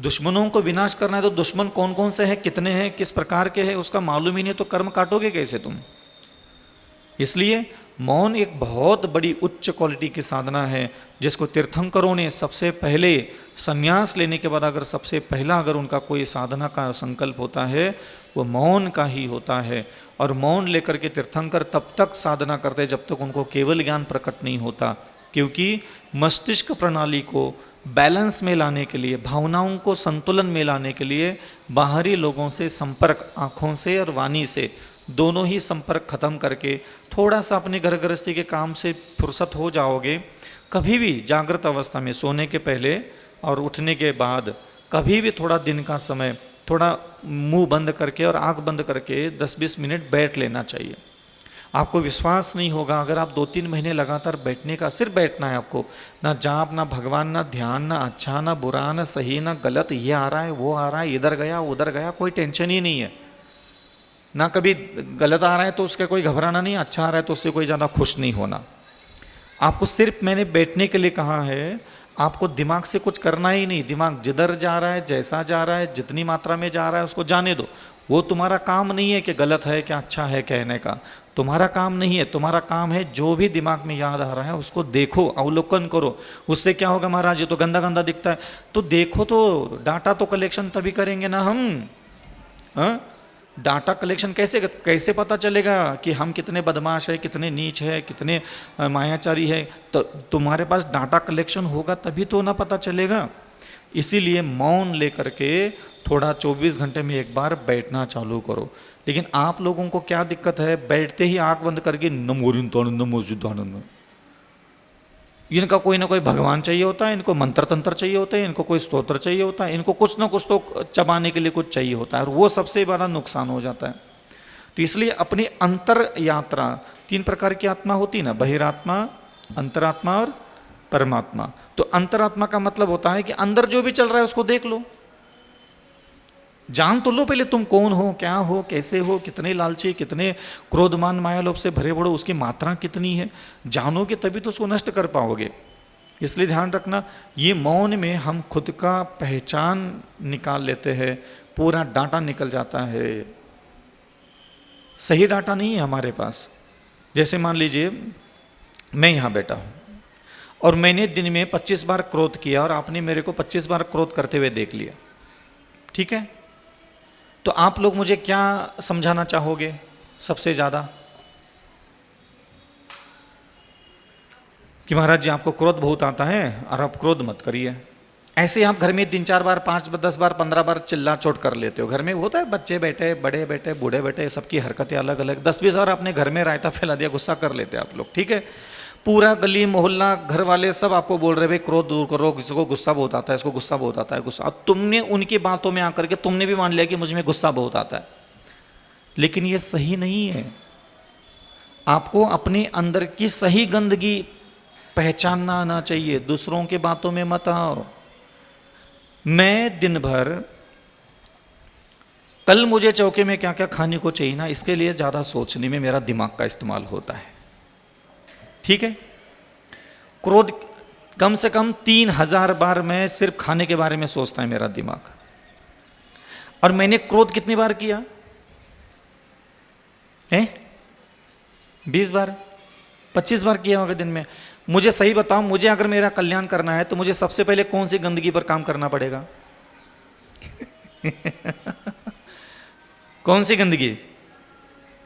दुश्मनों को विनाश करना है तो दुश्मन कौन कौन से हैं, कितने हैं, किस प्रकार के हैं, उसका मालूम ही नहीं तो कर्म काटोगे कैसे तुम? इसलिए मौन एक बहुत बड़ी उच्च क्वालिटी की साधना है, जिसको तीर्थंकरों ने सबसे पहले संन्यास लेने के बाद अगर सबसे पहला अगर उनका कोई साधना का संकल्प होता है वो मौन का ही होता है। और मौन लेकर के तीर्थंकर तब तक साधना करते जब तक उनको केवल ज्ञान प्रकट नहीं होता, क्योंकि मस्तिष्क प्रणाली को बैलेंस में लाने के लिए, भावनाओं को संतुलन में लाने के लिए बाहरी लोगों से संपर्क, आँखों से और वाणी से दोनों ही संपर्क खत्म करके थोड़ा सा अपने घर गृहस्थी के काम से फुर्सत हो जाओगे। कभी भी जागृत अवस्था में, सोने के पहले और उठने के बाद, कभी भी थोड़ा दिन का समय थोड़ा मुंह बंद करके और आंख बंद करके 10-20 मिनट बैठ लेना चाहिए। आपको विश्वास नहीं होगा अगर आप 2-3 महीने लगातार बैठने का, सिर्फ बैठना है आपको, ना जाप, ना भगवान, ना ध्यान, ना अच्छा, ना बुरा, ना सही, ना गलत, ये आ रहा है वो आ रहा है, इधर गया उधर गया, कोई टेंशन ही नहीं है। ना कभी गलत आ रहा है तो उसका कोई घबराना नहीं, अच्छा आ रहा है तो उससे कोई ज़्यादा खुश नहीं होना। आपको सिर्फ मैंने बैठने के लिए कहा है, आपको दिमाग से कुछ करना ही नहीं, दिमाग जिधर जा रहा है, जैसा जा रहा है, जितनी मात्रा में जा रहा है उसको जाने दो। वो तुम्हारा काम नहीं है कि गलत है क्या अच्छा है कहने का, तुम्हारा काम नहीं है। तुम्हारा काम है जो भी दिमाग में याद आ रहा है उसको देखो, अवलोकन करो। उससे क्या होगा महाराज, ये तो गंदा गंदा दिखता है, तो देखो, तो डाटा तो कलेक्शन तभी करेंगे ना हम। हाँ, डाटा कलेक्शन कैसे पता चलेगा कि हम कितने बदमाश है, कितने नीच है, कितने मायाचारी है? तो तुम्हारे पास डाटा कलेक्शन होगा तभी तो ना पता चलेगा। इसीलिए मौन लेकर के थोड़ा 24 घंटे में एक बार बैठना चालू करो। लेकिन आप लोगों को क्या दिक्कत है, बैठते ही आंख बंद करके नमो नमो सिद्धानंद, इनका कोई ना कोई भगवान चाहिए होता है, इनको मंत्र तंत्र चाहिए होता है, इनको कोई स्तोत्र चाहिए होता है, इनको कुछ ना कुछ तो चबाने के लिए कुछ चाहिए होता है, और वो सबसे बड़ा नुकसान हो जाता है। तो इसलिए अपनी अंतर यात्रा, 3 प्रकार की आत्मा होती है ना, बहिरात्मा, अंतरात्मा और परमात्मा। तो अंतरात्मा का मतलब होता है कि अंदर जो भी चल रहा है उसको देख लो, जान तो लो पहले तुम कौन हो, क्या हो, कैसे हो, कितने लालची, कितने क्रोधमान मायालोभ से भरे पड़ो, उसकी मात्रा कितनी है, जानोगे तभी तो उसको नष्ट कर पाओगे। इसलिए ध्यान रखना, ये मौन में हम खुद का पहचान निकाल लेते हैं, पूरा डाटा निकल जाता है। सही डाटा नहीं है हमारे पास। जैसे मान लीजिए मैं यहाँ बैठा हूँ और मैंने दिन में 25 बार क्रोध किया और आपने मेरे को 25 बार क्रोध करते हुए देख लिया, ठीक है? तो आप लोग मुझे क्या समझाना चाहोगे सबसे ज्यादा? कि महाराज जी आपको क्रोध बहुत आता है और आप क्रोध मत करिए। ऐसे आप घर में 3-4 बार, 5, 10 बार, 15 बार चिल्ला चोट कर लेते हो। घर में होता है, बच्चे बैठे, बड़े बैठे, बूढ़े बैठे, सबकी हरकतें अलग अलग। 10-20 बार आपने घर में रायता फैला दिया, गुस्सा कर लेते आप लोग, ठीक है? पूरा गली मोहल्ला घर वाले सब आपको बोल रहे भाई क्रोध दूर करो, किसी को गुस्सा बहुत आता है, इसको गुस्सा बहुत आता है, गुस्सा। अब तुमने उनकी बातों में आकर के तुमने भी मान लिया कि मुझ में गुस्सा बहुत आता है, लेकिन ये सही नहीं है। आपको अपने अंदर की सही गंदगी पहचानना आना चाहिए, दूसरों के बातों में मत आओ। मैं दिन भर, कल मुझे चौके में क्या क्या खाने को चाहिए ना, इसके लिए ज्यादा सोचने में मेरा दिमाग का इस्तेमाल होता है, ठीक है? क्रोध कम से कम 3000 बार मैं सिर्फ खाने के बारे में सोचता है मेरा दिमाग। और मैंने क्रोध कितनी बार किया है? 20 बार, 25 बार किया होगा दिन में। मुझे सही बताओ, मुझे अगर मेरा कल्याण करना है तो मुझे सबसे पहले कौन सी गंदगी पर काम करना पड़ेगा? कौन सी गंदगी?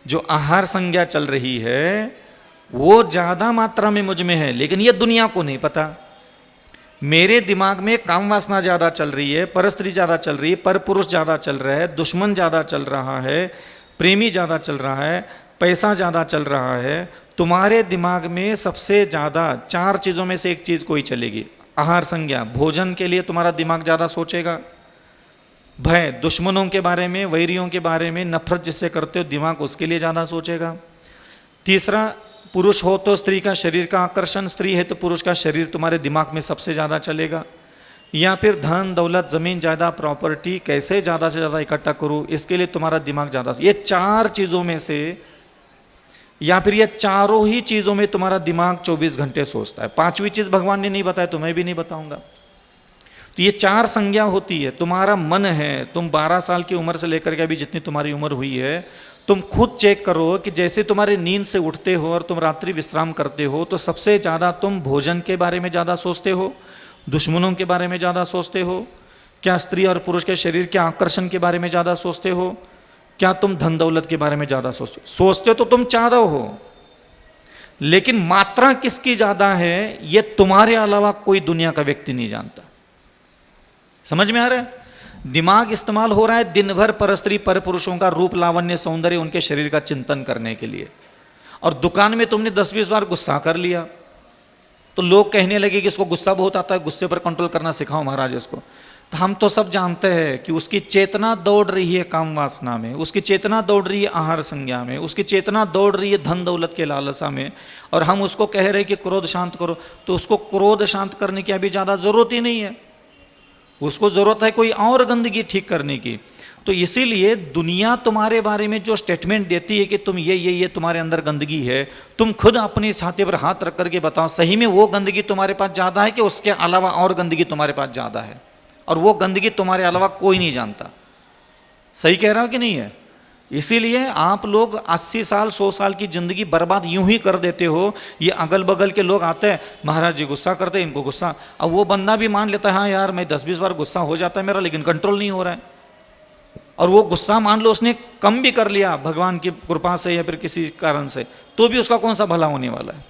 जो आहार संज्ञा चल रही है वो ज्यादा मात्रा में मुझ में है, लेकिन ये दुनिया को नहीं पता। मेरे दिमाग में काम वासना ज्यादा चल रही है, परस्त्री ज्यादा चल रही है, पर पुरुष ज्यादा चल रहा है, दुश्मन ज्यादा चल रहा है, प्रेमी ज्यादा चल रहा है, पैसा ज्यादा चल रहा है। तुम्हारे दिमाग में सबसे ज्यादा 4 चीजों में से एक चीज कोई चलेगी, आहार संज्ञा। भोजन के लिए तुम्हारा दिमाग ज्यादा सोचेगा, भय, दुश्मनों के बारे में, वैरियों के बारे में, नफरत जिससे करते हो दिमाग उसके लिए ज्यादा सोचेगा। तीसरा, पुरुष हो तो स्त्री का शरीर का आकर्षण, स्त्री है तो पुरुष का शरीर तुम्हारे दिमाग में सबसे ज्यादा चलेगा। या फिर धन दौलत, जमीन जायदाद, प्रॉपर्टी कैसे ज्यादा से ज्यादा इकट्ठा करूं, इसके लिए तुम्हारा दिमाग ज्यादा। ये 4 चीजों में से, या फिर ये चारों ही चीजों में तुम्हारा दिमाग 24 घंटे सोचता है। 5वीं चीज भगवान ने नहीं बताया तो मैं भी नहीं बताऊंगा। तो ये 4 संज्ञा होती है। तुम्हारा मन है, तुम 12 साल की उम्र से लेकर के अभी जितनी तुम्हारी उम्र हुई है, तुम खुद चेक करो कि जैसे तुम्हारे नींद से उठते हो और तुम रात्रि विश्राम करते हो तो सबसे ज्यादा तुम भोजन के बारे में ज्यादा सोचते हो, दुश्मनों के बारे में ज्यादा सोचते हो, क्या स्त्री और पुरुष के शरीर के आकर्षण के बारे में ज्यादा सोचते हो, क्या तुम धन दौलत के बारे में ज्यादा सोचते हो? तो तुम चारों हो, लेकिन मात्रा किसकी ज्यादा है ये तुम्हारे अलावा कोई दुनिया का व्यक्ति नहीं जानता। समझ में आ रहा है? दिमाग इस्तेमाल हो रहा है दिन भर परस्त्री पर पुरुषों का रूप, लावण्य, सौंदर्य, उनके शरीर का चिंतन करने के लिए। और दुकान में तुमने 10-20 बार गुस्सा कर लिया तो लोग कहने लगे कि इसको गुस्सा बहुत आता है, गुस्से पर कंट्रोल करना सिखाओ महाराज इसको। तो हम तो सब जानते हैं कि उसकी चेतना दौड़ रही है काम वासना में, उसकी चेतना दौड़ रही है आहार संज्ञा में, उसकी चेतना दौड़ रही है धन दौलत के लालसा में, और हम उसको कह रहे हैं कि क्रोध शांत करो। तो उसको क्रोध शांत करने की अभी ज़्यादा ज़रूरत ही नहीं है, उसको ज़रूरत है कोई और गंदगी ठीक करने की। तो इसीलिए दुनिया तुम्हारे बारे में जो स्टेटमेंट देती है कि तुम ये तुम्हारे अंदर गंदगी है, तुम खुद अपने छाती पर हाथ रख करके बताओ सही में वो गंदगी तुम्हारे पास ज़्यादा है कि उसके अलावा और गंदगी तुम्हारे पास ज़्यादा है, और वो गंदगी तुम्हारे अलावा कोई नहीं जानता। सही कह रहा हो कि नहीं है? इसीलिए आप लोग 80 साल 100 साल की ज़िंदगी बर्बाद यूं ही कर देते हो। ये अगल बगल के लोग आते हैं, महाराज जी गुस्सा करते हैं, इनको गुस्सा, अब वो बंदा भी मान लेता है हाँ यार मैं 10-20 बार गुस्सा हो जाता है मेरा, लेकिन कंट्रोल नहीं हो रहा है। और वो गुस्सा मान लो उसने कम भी कर लिया भगवान की कृपा से या फिर किसी कारण से, तो भी उसका कौन सा भला होने वाला है?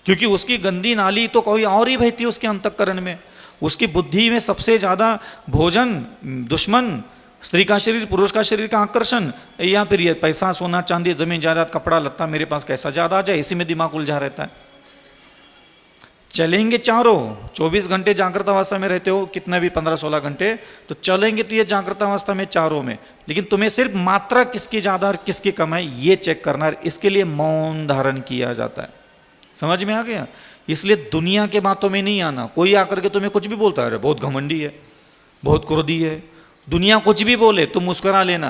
क्योंकि उसकी गंदी नाली तो कोई और ही बहती है उसके अंतःकरण में। उसकी बुद्धि में सबसे ज़्यादा भोजन, दुश्मन, स्त्री का शरीर, पुरुष का शरीर का आकर्षण, या फिर ये पैसा सोना चांदी जमीन जायदाद कपड़ा लत्ता मेरे पास कैसा ज़्यादा आ जाए, इसी में दिमाग उलझा रहता है। चलेंगे चारों 24 घंटे जागृत अवस्था में रहते हो, कितना भी 15-16 घंटे, तो चलेंगे तो ये जागृत अवस्था में चारों में, लेकिन तुम्हें सिर्फ मात्रा किसकी ज़्यादा और किसकी कम है ये चेक करना है। इसके लिए मौन धारण किया जाता है। समझ में आ गया? इसलिए दुनिया के बातों में नहीं आना। कोई आकर के तुम्हें कुछ भी बोलता है, बहुत घमंडी है, बहुत क्रोधी है, दुनिया कुछ भी बोले तुम मुस्कुरा लेना,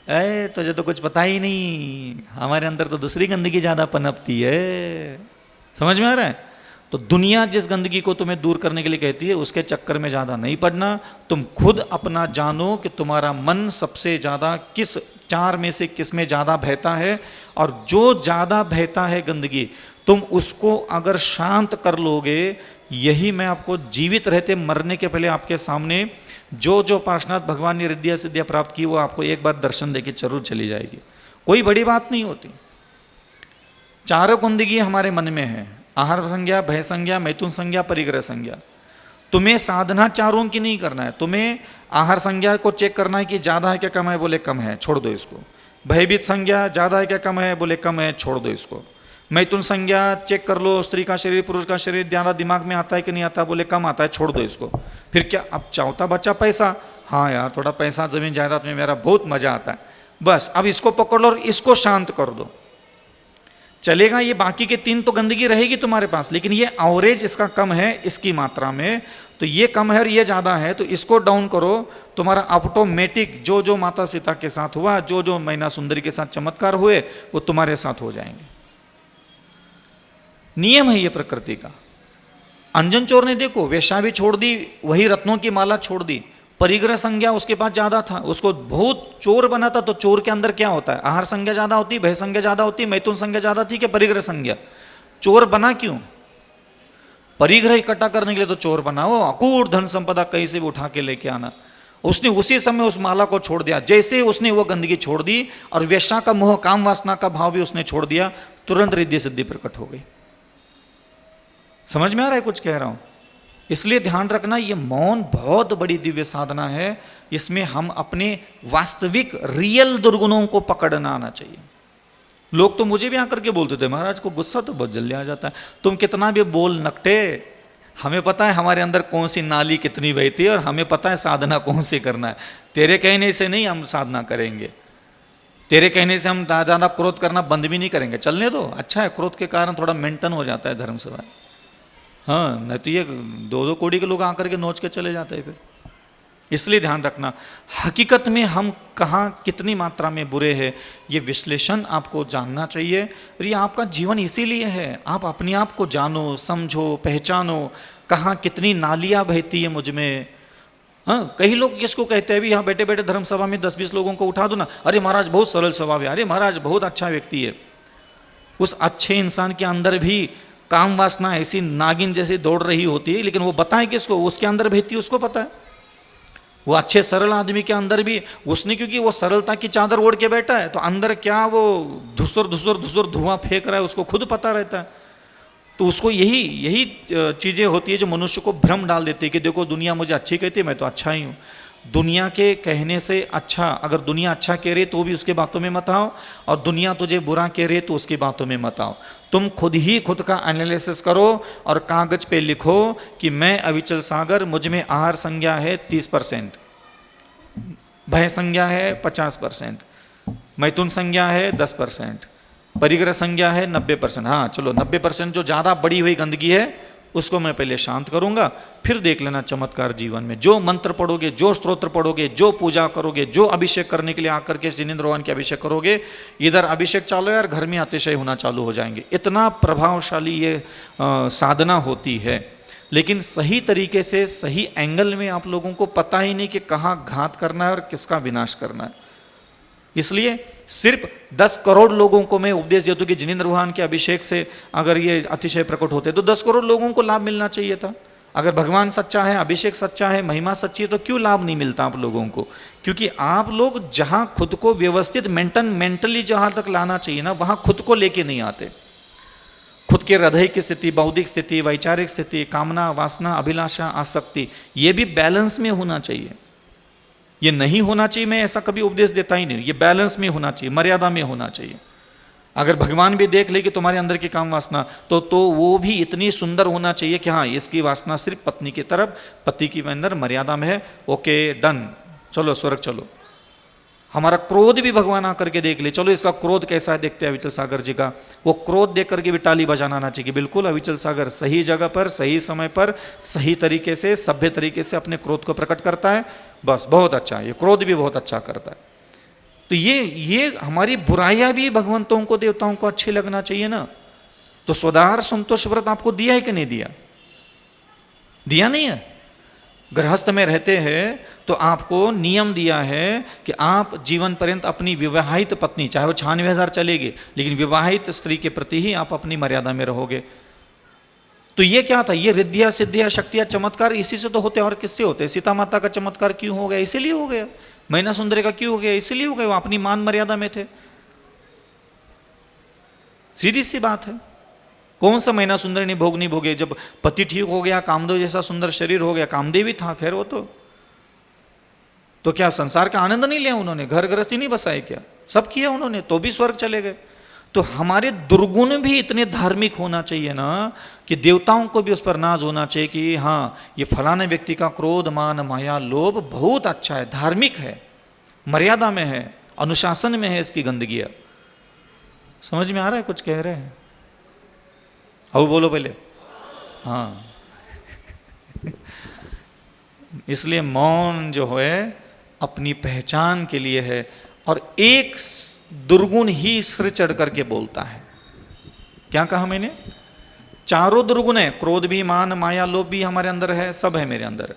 अरे तुझे तो कुछ पता ही नहीं, हमारे अंदर तो दूसरी गंदगी ज़्यादा पनपती है। समझ में आ रहा है? तो दुनिया जिस गंदगी को तुम्हें दूर करने के लिए कहती है उसके चक्कर में ज़्यादा नहीं पड़ना। तुम खुद अपना जानो कि तुम्हारा मन सबसे ज़्यादा किस 4 में से किस में ज़्यादा बहता है, और जो ज़्यादा बहता है गंदगी तुम उसको अगर शांत कर लोगे, यही मैं आपको जीवित रहते मरने के पहले आपके सामने जो जो पार्श्वनाथ भगवान ने रिद्धिया सिद्धियाँ प्राप्त की वो आपको एक बार दर्शन देके जरूर चली जाएगी। कोई बड़ी बात नहीं होती। चारों गंदगी हमारे मन में है, आहार संज्ञा, भय संज्ञा, मैथुन संज्ञा, परिग्रह संज्ञा। तुम्हें साधना चारों की नहीं करना है, तुम्हें आहार संज्ञा को चेक करना है कि ज़्यादा है क्या कम है, बोले कम है, छोड़ दो इसको। भयभीत संज्ञा, ज़्यादा है क्या कम है, बोले कम है, छोड़ दो इसको। मैथुन संज्ञा चेक कर लो, स्त्री का शरीर पुरुष का शरीर ज़्यादा दिमाग में आता है कि नहीं आता, बोले कम आता है, छोड़ दो इसको। फिर क्या अब चाहता बच्चा पैसा, हाँ यार थोड़ा पैसा जमीन जायदाद में मेरा बहुत मजा आता है, बस अब इसको पकड़ लो और इसको शांत कर दो, चलेगा। ये बाकी के 3 तो गंदगी रहेगी तुम्हारे पास, लेकिन ये एवरेज इसका कम है इसकी मात्रा में, तो ये कम है और ये ज़्यादा है, तो इसको डाउन करो। तुम्हारा ऑटोमेटिक जो जो माता सीता के साथ हुआ, जो जो मैना सुंदरी के साथ चमत्कार हुए, वो तुम्हारे साथ हो जाएंगे। नियम है ये प्रकृति का। अंजन चोर ने देखो वेश्या भी छोड़ दी, वही रत्नों की माला छोड़ दी। परिग्रह संज्ञा उसके पास ज्यादा था, उसको बहुत चोर बना था। तो चोर के अंदर क्या होता है? आहार संज्ञा ज्यादा होती, भय संज्ञा ज्यादा होती, मैथुन संज्ञा ज्यादा थी कि परिग्रह संज्ञा? चोर बना क्यों? परिग्रह इकट्ठा करने के लिए तो चोर बना। वो अकूट धन संपदा कहीं से भी उठा के लेके आना। उसने उसी समय उस माला को छोड़ दिया। जैसे उसने वो गंदगी छोड़ दी और वेश्या का मोह काम वासना का भाव भी उसने छोड़ दिया, तुरंत रिद्धि सिद्धि प्रकट हो गई। समझ में आ रहा है कुछ कह रहा हूं? इसलिए ध्यान रखना, ये मौन बहुत बड़ी दिव्य साधना है। इसमें हम अपने वास्तविक रियल दुर्गुणों को पकड़ना आना चाहिए। लोग तो मुझे भी आकर के बोलते थे, महाराज को गुस्सा तो बहुत जल्दी आ जाता है, तुम कितना भी बोल नकटे, हमें पता है हमारे अंदर कौन सी नाली कितनी बहती है और हमें पता है साधना कौन सी करना है। तेरे कहने से नहीं हम साधना करेंगे, तेरे कहने से हम ज़्यादा क्रोध करना बंद भी नहीं करेंगे। चलने दो, अच्छा है, क्रोध के कारण थोड़ा मेंटेन हो जाता है धर्म सभा। हाँ, नहीं तो ये 2-2 कोड़ी के लोग आकर के नोच के चले जाते हैं फिर। इसलिए ध्यान रखना, हकीकत में हम कहाँ कितनी मात्रा में बुरे हैं, ये विश्लेषण आपको जानना चाहिए। और ये आपका जीवन इसीलिए है, आप अपने आप को जानो, समझो, पहचानो, कहाँ कितनी नालियाँ बहती है मुझ में। हाँ, कई लोग किसको कहते हैं भी, यहाँ बैठे बैठे धर्म सभा में 10-20 लोगों को उठा दो ना, अरे महाराज बहुत सरल स्वभाव है, अरे महाराज बहुत अच्छा व्यक्ति है। उस अच्छे इंसान के अंदर भी काम वासना ऐसी नागिन जैसी दौड़ रही होती है, लेकिन वो बताए किसको? उसके अंदर बहती है उसको पता है। वो अच्छे सरल आदमी के अंदर भी उसने, क्योंकि वो सरलता की चादर ओढ़ के बैठा है, तो अंदर क्या वो धुसर धुसर धुसर धुआं फेंक रहा है उसको खुद पता रहता है। तो उसको यही चीज़ें होती है जो मनुष्य को भ्रम डाल देती है कि देखो दुनिया मुझे अच्छी कहती है, मैं तो अच्छा ही हूँ। दुनिया के कहने से अच्छा, अगर दुनिया अच्छा कह रही तो भी उसके बातों में मत आओ, और दुनिया तुझे बुरा कह रही तो उसकी बातों में मत आओ। तुम खुद ही खुद का एनालिसिस करो और कागज पे लिखो कि मैं अविचल सागर, मुझ में आहार संज्ञा है 30%, भय संज्ञा है 50%, मैथुन संज्ञा है 10%, परिग्रह संज्ञा है 90%। हाँ चलो 90% जो ज़्यादा बड़ी हुई गंदगी है उसको मैं पहले शांत करूंगा, फिर देख लेना चमत्कार जीवन में। जो मंत्र पढ़ोगे, जो स्तोत्र पढ़ोगे, जो पूजा करोगे, जो अभिषेक करने के लिए आकर के जिनेंद्र भगवान के अभिषेक करोगे, इधर अभिषेक चालू है और घर में अतिशय होना चालू हो जाएंगे। इतना प्रभावशाली ये साधना होती है। लेकिन सही तरीके से, सही एंगल में आप लोगों को पता ही नहीं कि कहाँ घात करना है और किसका विनाश करना है। इसलिए सिर्फ 10 करोड़ लोगों को मैं उपदेश देता हूं कि जिनेंद्र भगवान के अभिषेक से अगर ये अतिशय प्रकट होते तो 10 करोड़ लोगों को लाभ मिलना चाहिए था। अगर भगवान सच्चा है, अभिषेक सच्चा है, महिमा सच्ची है, तो क्यों लाभ नहीं मिलता आप लोगों को? क्योंकि आप लोग जहां खुद को व्यवस्थित मेंटली जहां तक लाना चाहिए ना, वहां खुद को लेके नहीं आते। खुद के हृदय की स्थिति, बौद्धिक स्थिति, वैचारिक स्थिति, कामना, वासना, अभिलाषा, आसक्ति, ये भी बैलेंस में होना चाहिए। ये नहीं होना चाहिए, मैं ऐसा कभी उपदेश देता ही नहीं। ये बैलेंस में होना चाहिए, मर्यादा में होना चाहिए। अगर भगवान भी देख ले कि तुम्हारे अंदर की काम वासना, तो वो भी इतनी सुंदर होना चाहिए कि हाँ, इसकी वासना सिर्फ पत्नी की तरफ, पति की अंदर मर्यादा में है, ओके डन, चलो स्वर्ग चलो। हमारा क्रोध भी भगवान आकर के देख ले, चलो इसका क्रोध कैसा है देखते हैं अविचल सागर जी का। वो क्रोध देख करके भी ताली बजाना आना चाहिए। बिल्कुल अविचल सागर सही जगह पर, सही समय पर, सही तरीके से, सभ्य तरीके से अपने क्रोध को प्रकट करता है। बस बहुत अच्छा है, ये क्रोध भी बहुत अच्छा करता है। तो ये हमारी बुराइयां भी भगवंतों को, देवताओं को अच्छी लगना चाहिए ना। तो स्वदार संतोष व्रत आपको दिया है कि नहीं दिया? दिया नहीं है। गृहस्थ में रहते हैं तो आपको नियम दिया है कि आप जीवन पर्यंत अपनी विवाहित पत्नी, चाहे वो 96,000 चलेगी, लेकिन विवाहित स्त्री के प्रति ही आप अपनी मर्यादा में रहोगे। तो ये क्या था? ये रिद्धियां, सिद्धियां, शक्तियां, चमत्कार इसी से तो होते हैं। और किससे होते हैं? सीता माता का चमत्कार क्यों हो गया? इसीलिए हो गया। मैना सुंदरी का क्यों हो गया? इसीलिए हो गया, वो अपनी मान मर्यादा में थे। सीधी सी बात है। कौन सा मैना सुंदरी नहीं भोग नहीं भोगे? जब पति ठीक हो गया, कामदेव जैसा सुंदर शरीर हो गया, कामदेव भी था खैर, वो तो क्या संसार का आनंद नहीं लिया उन्होंने? घर गृहस्थी नहीं बसाए क्या? सब किया उन्होंने, तो भी स्वर्ग चले गए। तो हमारे दुर्गुण भी इतने धार्मिक होना चाहिए ना कि देवताओं को भी उस पर नाज होना चाहिए कि हाँ, ये फलाने व्यक्ति का क्रोध, मान, माया, लोभ बहुत अच्छा है, धार्मिक है, मर्यादा में है, अनुशासन में है इसकी गंदगियां। समझ में आ रहा है? कुछ कह रहे हैं? अब बोलो पहले। हाँ इसलिए मौन जो है अपनी पहचान के लिए है, और एक दुर्गुण ही सिर चढ़ करके बोलता है। क्या कहा मैंने? चारों दुर्गुण है, क्रोध भी, मान, माया, लोभ भी हमारे अंदर है, सब है मेरे अंदर।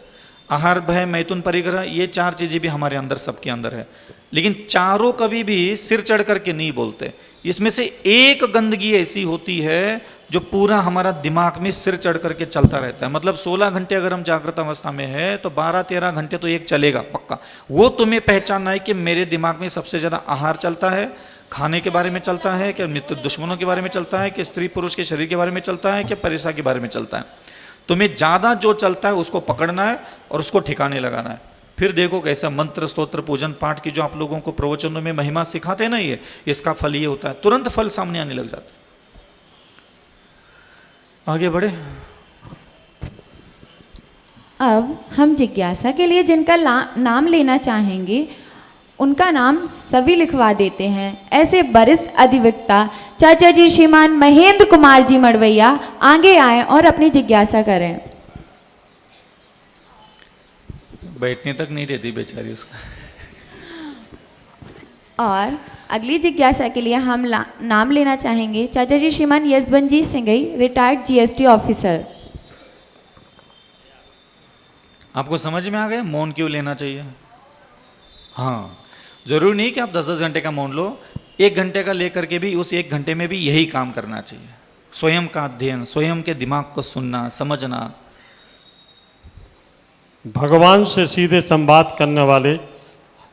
आहार, भय, मैथुन, परिग्रह, ये 4 चीजें भी हमारे अंदर, सबके अंदर है। लेकिन चारों कभी भी सिर चढ़ करके नहीं बोलते। इसमें से एक गंदगी ऐसी होती है जो पूरा हमारा दिमाग में सिर चढ़ करके चलता रहता है। मतलब 16 घंटे अगर हम जागृत अवस्था में है तो 12-13 घंटे तो एक चलेगा पक्का। वो तुम्हें पहचानना है कि मेरे दिमाग में सबसे ज्यादा आहार चलता है, खाने के बारे में चलता है, कि मित्र दुश्मनों के बारे में चलता है, कि स्त्री पुरुष के शरीर के बारे में चलता है, कि पैसा के बारे में चलता है। तुम्हें ज्यादा जो चलता है उसको पकड़ना है और उसको ठिकाने लगाना है। फिर देखो कैसा मंत्र, स्तोत्र, पूजन पाठ की जो आप लोगों को प्रवचनों में महिमा सिखाते हैं ना, ये इसका फल ये होता है, तुरंत फल सामने आने लग जाता है। आगे बढ़े। अब हम जिज्ञासा के लिए जिनका नाम लेना चाहेंगे उनका नाम सभी लिखवा देते हैं। ऐसे वरिष्ठ अधिवक्ता चाचा जी श्रीमान महेंद्र कुमार जी मड़वैया आगे आए और अपनी जिज्ञासा करें। बैठने तक नहीं देती बेचारी उसका। और अगली जिज्ञासा के लिए हम नाम लेना चाहेंगे चाचा जी श्रीमान यशवंत जी सिंगई, रिटायर्ड जीएसटी ऑफिसर। आपको समझ में आ गया मौन क्यों लेना चाहिए? हाँ, जरूरी नहीं कि आप 10-10 घंटे का मौन लो, 1 घंटे का लेकर के भी उस 1 घंटे में भी यही काम करना चाहिए। स्वयं का अध्ययन, स्वयं के दिमाग को सुनना, समझना। भगवान से सीधे संवाद करने वाले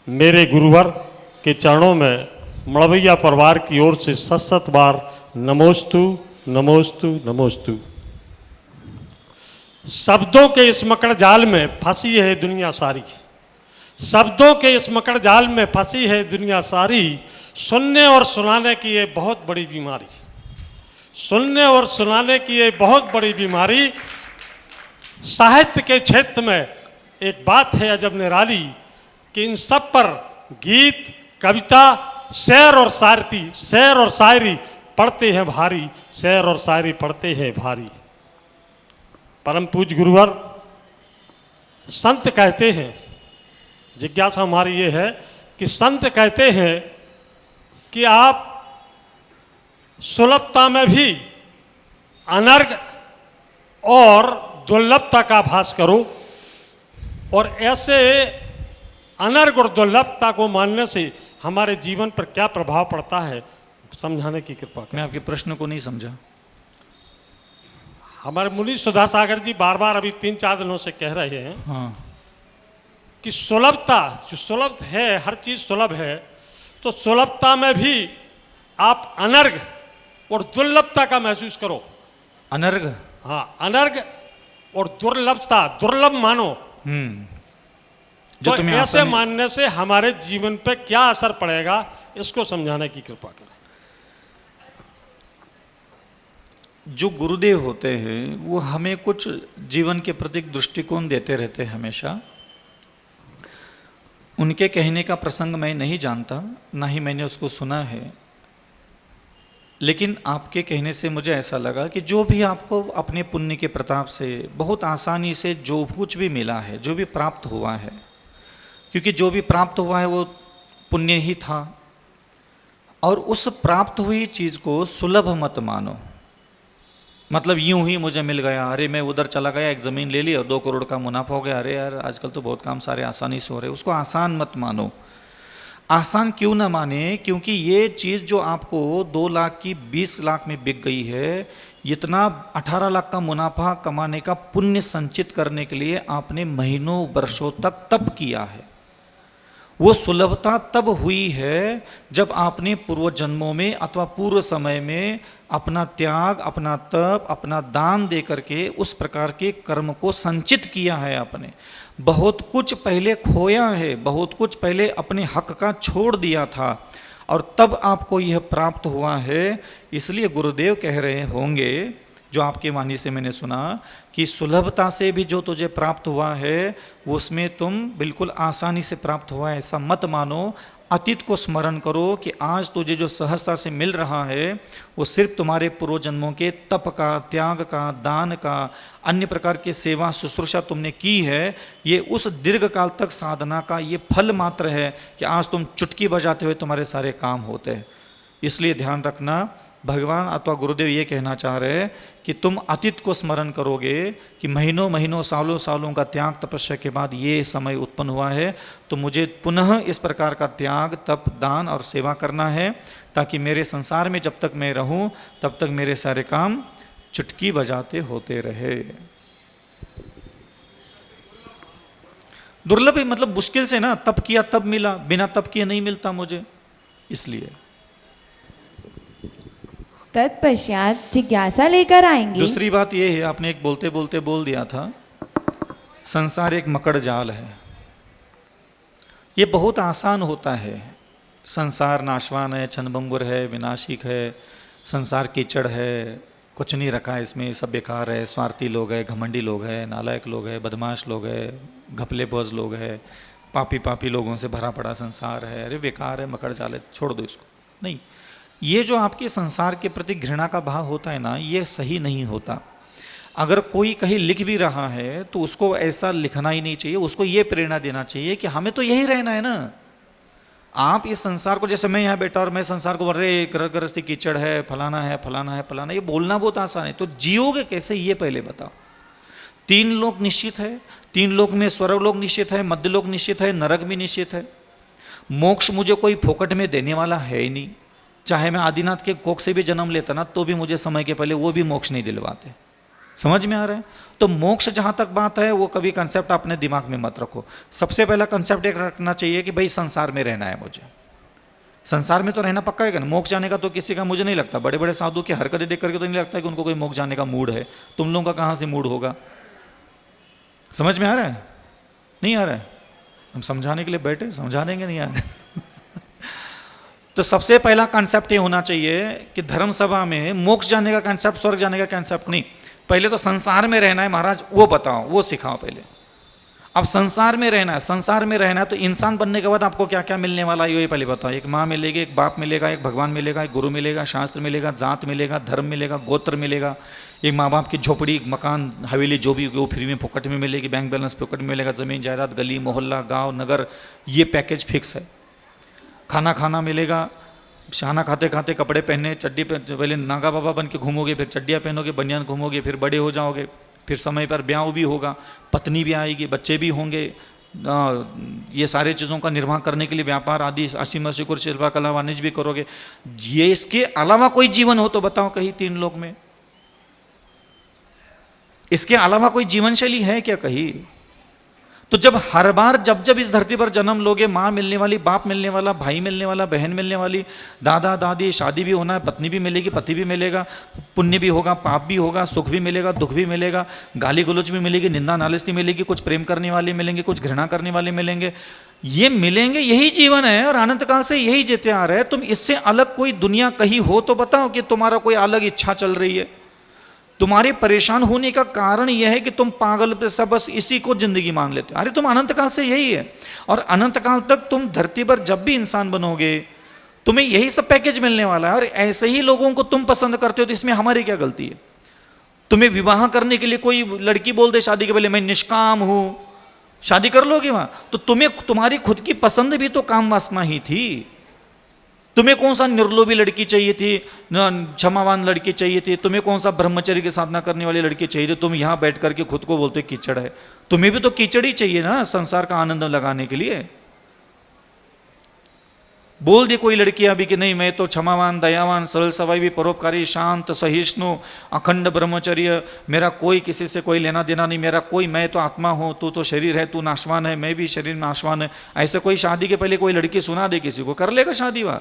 मेरे गुरुवर के चरणों में मड़वैया परिवार की ओर से 7 बार नमोस्तु नमोस्तु नमोस्तु। शब्दों के इस मकड़ जाल में फंसी है दुनिया सारी, शब्दों के इस मकड़ जाल में फंसी है दुनिया सारी। सुनने और सुनाने की ये बहुत बड़ी बीमारी, सुनने और सुनाने की ये बहुत बड़ी बीमारी। साहित्य के क्षेत्र में एक बात है अजब निराली कि इन सब पर गीत, कविता, शेर और शायरी पढ़ते हैं भारी, शेर और शायरी पढ़ते हैं भारी। परम पूज्य गुरुवर संत कहते हैं, जिज्ञासा हमारी ये है कि संत कहते हैं कि आप सुलभता में भी अनर्घ और दुर्लभता का आभास करो, और ऐसे अनर्घ और दुर्लभता को मानने से हमारे जीवन पर क्या प्रभाव पड़ता है, समझाने की कृपा करें। मैं आपके प्रश्न को नहीं समझा। हमारे मुनि सुधा सागर जी बार बार अभी 3-4 दिनों से कह रहे हैं हाँ, कि सुलभता, जो सुलभ है, हर चीज सुलभ है, तो सुलभता में भी आप अनर्घ और दुर्लभता का महसूस करो। अनर्घ, हाँ, अनर्घ और दुर्लभता, दुर्लभ मानो। जो तो तुम्हें ऐसे आसानी मानने से हमारे जीवन पे क्या असर पड़ेगा, इसको समझाने की कृपा करें। जो गुरुदेव होते हैं वो हमें कुछ जीवन के प्रति दृष्टिकोण देते रहते हैं हमेशा। उनके कहने का प्रसंग मैं नहीं जानता, ना ही मैंने उसको सुना है, लेकिन आपके कहने से मुझे ऐसा लगा कि जो भी आपको अपने पुण्य के प्रताप से बहुत आसानी से जो कुछ भी मिला है, जो भी प्राप्त हुआ है, क्योंकि जो भी प्राप्त हुआ है वो पुण्य ही था, और उस प्राप्त हुई चीज़ को सुलभ मत मानो। मतलब यूं ही मुझे मिल गया, अरे मैं उधर चला गया, एक ज़मीन ले ली और 2 करोड़ का मुनाफा हो गया, अरे यार आजकल तो बहुत काम सारे आसानी से हो रहे, उसको आसान मत मानो। आसान क्यों ना माने, क्योंकि ये चीज़ जो आपको 2 लाख की 20 लाख में बिक गई है, इतना 18 लाख का मुनाफा कमाने का पुण्य संचित करने के लिए आपने महीनों वर्षों तक तप किया है। वो सुलभता तब हुई है जब आपने पूर्व जन्मों में अथवा पूर्व समय में अपना त्याग, अपना तप, अपना दान दे करके उस प्रकार के कर्म को संचित किया है। आपने बहुत कुछ पहले खोया है, बहुत कुछ पहले अपने हक का छोड़ दिया था, और तब आपको यह प्राप्त हुआ है। इसलिए गुरुदेव कह रहे होंगे, जो आपके वाणी से मैंने सुना, कि सुलभता से भी जो तुझे प्राप्त हुआ है वो उसमें तुम बिल्कुल आसानी से प्राप्त हुआ है ऐसा मत मानो। अतीत को स्मरण करो कि आज तुझे जो सहजता से मिल रहा है वो सिर्फ तुम्हारे पूर्व जन्मों के तप का, त्याग का, दान का, अन्य प्रकार के सेवा शुश्रूषा तुमने की है, ये उस दीर्घ काल तक साधना का ये फल मात्र है कि आज तुम चुटकी बजाते हुए तुम्हारे सारे काम होते हैं। इसलिए ध्यान रखना, भगवान अथवा गुरुदेव ये कहना चाह रहे हैं कि तुम अतीत को स्मरण करोगे कि महीनों महीनों सालों सालों का त्याग तपस्या के बाद ये समय उत्पन्न हुआ है, तो मुझे पुनः इस प्रकार का त्याग, तप, दान और सेवा करना है, ताकि मेरे संसार में जब तक मैं रहूं तब तक मेरे सारे काम चुटकी बजाते होते रहे। दुर्लभ मतलब मुश्किल से ना, तप किया तब मिला, बिना तप किए नहीं मिलता मुझे। इसलिए तत्पश्चात जिज्ञासा लेकर आएंगे। दूसरी बात यह है, आपने एक बोलते बोलते बोल दिया था, संसार एक मकड़ जाल है। ये बहुत आसान होता है, संसार नाशवान है, क्षणभंगुर है, विनाशिक है, संसार कीचड़ है, कुछ नहीं रखा है इसमें, सब बेकार है, स्वार्थी लोग हैं, घमंडी लोग हैं, नालायक लोग हैं, बदमाश लोग हैं, घपलेबाज लोग हैं, पापी पापी लोगों से भरा पड़ा संसार है, अरे बेकार है, मकड़ जाल है, छोड़ दो इसको। नहीं, ये जो आपके संसार के प्रति घृणा का भाव होता है ना, ये सही नहीं होता। अगर कोई कहीं लिख भी रहा है तो उसको ऐसा लिखना ही नहीं चाहिए, उसको ये प्रेरणा देना चाहिए कि हमें तो यही रहना है ना। आप इस संसार को, जैसे मैं यहाँ बैठा और मैं संसार को, अरे गृहस्थी कीचड़ है, फलाना है, फलाना है, फलाना, ये बोलना बहुत आसान है, तो जियोगे कैसे ये पहले बताओ। 3 लोक निश्चित है, 3 लोक में स्वर्ग लोक निश्चित है, मध्य लोक निश्चित है, नरक भी निश्चित है। मोक्ष मुझे कोई फोकट में देने वाला है ही नहीं। चाहे मैं आदिनाथ के कोख से भी जन्म लेता ना, तो भी मुझे समय के पहले वो भी मोक्ष नहीं दिलवाते। समझ में आ रहा है? तो मोक्ष जहां तक बात है, वो कभी कंसेप्ट अपने दिमाग में मत रखो। सबसे पहला कंसेप्ट एक रखना चाहिए कि भाई संसार में रहना है मुझे, संसार में तो रहना पक्का है। मोक्ष जाने का तो किसी का मुझे नहीं लगता, बड़े बड़े साधु की हरकतें देख करके तो नहीं लगता कि उनको कोई मोक्ष जाने का मूड है। तुम लोगों का कहां से मूड होगा? समझ में आ रहा है? नहीं आ रहा है? हम समझाने के लिए बैठे, समझा देंगे, नहीं आ रहा है। तो सबसे पहला कंसेप्ट ये होना चाहिए कि धर्म सभा में मोक्ष जाने का कंसेप्ट, स्वर्ग जाने का कंसेप्ट नहीं, पहले तो संसार में रहना है महाराज, वो बताओ, वो सिखाओ पहले। अब संसार में रहना है, संसार में रहना है तो इंसान बनने के बाद आपको क्या क्या मिलने वाला है ये पहले बताओ। एक माँ मिलेगी, एक बाप मिलेगा, एक भगवान मिलेगा, एक गुरु मिलेगा, शास्त्र मिलेगा, जात मिलेगा, धर्म मिलेगा, गोत्र मिलेगा, एक माँ बाप की झोपड़ी, मकान, हवेली जो भी वो फ्री में फोकट में मिलेगी, बैंक बैलेंस फोकट में मिलेगा, ज़मीन जायदाद, गली मोहल्ला गाँव नगर, ये पैकेज फिक्स है। खाना खाना मिलेगा, खाना खाते खाते कपड़े पहने, चड्डी पहले नागा बाबा बन के घूमोगे, फिर चड्डियाँ पहनोगे, बनियान घूमोगे, फिर बड़े हो जाओगे, फिर समय पर ब्याह भी होगा, पत्नी भी आएगी, बच्चे भी होंगे, ये सारे चीज़ों का निर्वाह करने के लिए व्यापार आदि असीम शिकुर शिल्पा कला वाणिज्य भी करोगे। ये इसके अलावा कोई जीवन हो तो बताओ कहीं तीन लोक में, इसके अलावा कोई जीवन शैली है क्या कहीं? तो जब हर बार जब जब इस धरती पर जन्म लोगे, माँ मिलने वाली, बाप मिलने वाला, भाई मिलने वाला, बहन मिलने वाली, दादा दादी, शादी भी होना है, पत्नी भी मिलेगी, पति भी मिलेगा, पुण्य भी होगा, पाप भी होगा, सुख भी मिलेगा, दुख भी मिलेगा, गाली गलौज भी मिलेगी, निंदा नालिश भी मिलेगी, कुछ प्रेम करने वाले मिलेंगे, कुछ घृणा करने वाले मिलेंगे, ये मिलेंगे, यही जीवन है और अनंत काल से यही जीते आ रहे हैं। तुम इससे अलग कोई दुनिया कहीं हो तो बताओ कि तुम्हारा कोई अलग इच्छा चल रही है। तुम्हारे परेशान होने का कारण यह है कि तुम पागल पे सब बस इसी को जिंदगी मान लेते हो। अरे तुम अनंत काल से यही है और अनंत काल तक तुम धरती पर जब भी इंसान बनोगे तुम्हें यही सब पैकेज मिलने वाला है और ऐसे ही लोगों को तुम पसंद करते हो तो इसमें हमारी क्या गलती है? तुम्हें विवाह करने के लिए कोई लड़की बोल दे शादी के पहले मैं निष्काम हूं, शादी कर लोगे वहां? तो तुम्हें तुम्हारी खुद की पसंद भी तो काम वासना ही थी। तुम्हें कौन सा निर्लोभी लड़की चाहिए थी, क्षमावान लड़की चाहिए थी, तुम्हें कौन सा ब्रह्मचर्य की साधना करने वाली लड़की चाहिए थी? तुम यहां बैठ करके खुद को बोलते कीचड़ है। तुम्हें भी तो कीचड़ ही चाहिए ना संसार का आनंद लगाने के लिए। बोल दी कोई लड़की अभी कि नहीं मैं तो क्षमावान, दयावान, सरल स्वभावी, परोपकारी, शांत, सहिष्णु, अखंड ब्रह्मचर्य, मेरा कोई किसी से कोई लेना देना नहीं, मेरा कोई, मैं तो आत्मा हूं, तू तो शरीर है, तू नाशवान है, मैं भी शरीर नाशवान है। ऐसे कोई शादी के पहले कोई लड़की सुना दे किसी को, कर लेगा शादी वह।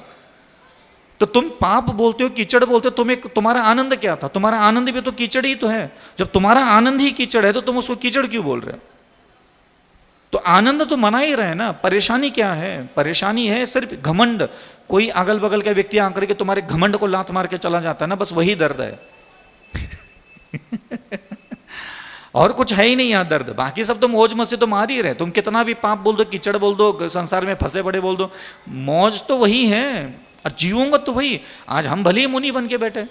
तो तुम पाप बोलते हो, कीचड़ बोलते हो, तुम्हें तुम्हारा आनंद क्या था? तुम्हारा आनंद भी तो कीचड़ ही तो है। जब तुम्हारा आनंद ही कीचड़ है तो तुम उसको कीचड़ क्यों बोल रहे हो? तो आनंद तो मना ही रहे ना। परेशानी क्या है? परेशानी है सिर्फ घमंड। कोई अगल बगल का व्यक्ति आकर के तुम्हारे घमंड को लात मार के चला जाता है ना, बस वही दर्द है। और कुछ है ही नहीं यहाँ दर्द। बाकी सब तो मौज मस्ती तो मार ही रहे। तुम कितना भी पाप बोल दो, कीचड़ बोल दो, संसार में फंसे बड़े बोल दो, मौज तो वही है और जीवोंगा तो वही। आज हम भले ही मुनि बन के बैठे,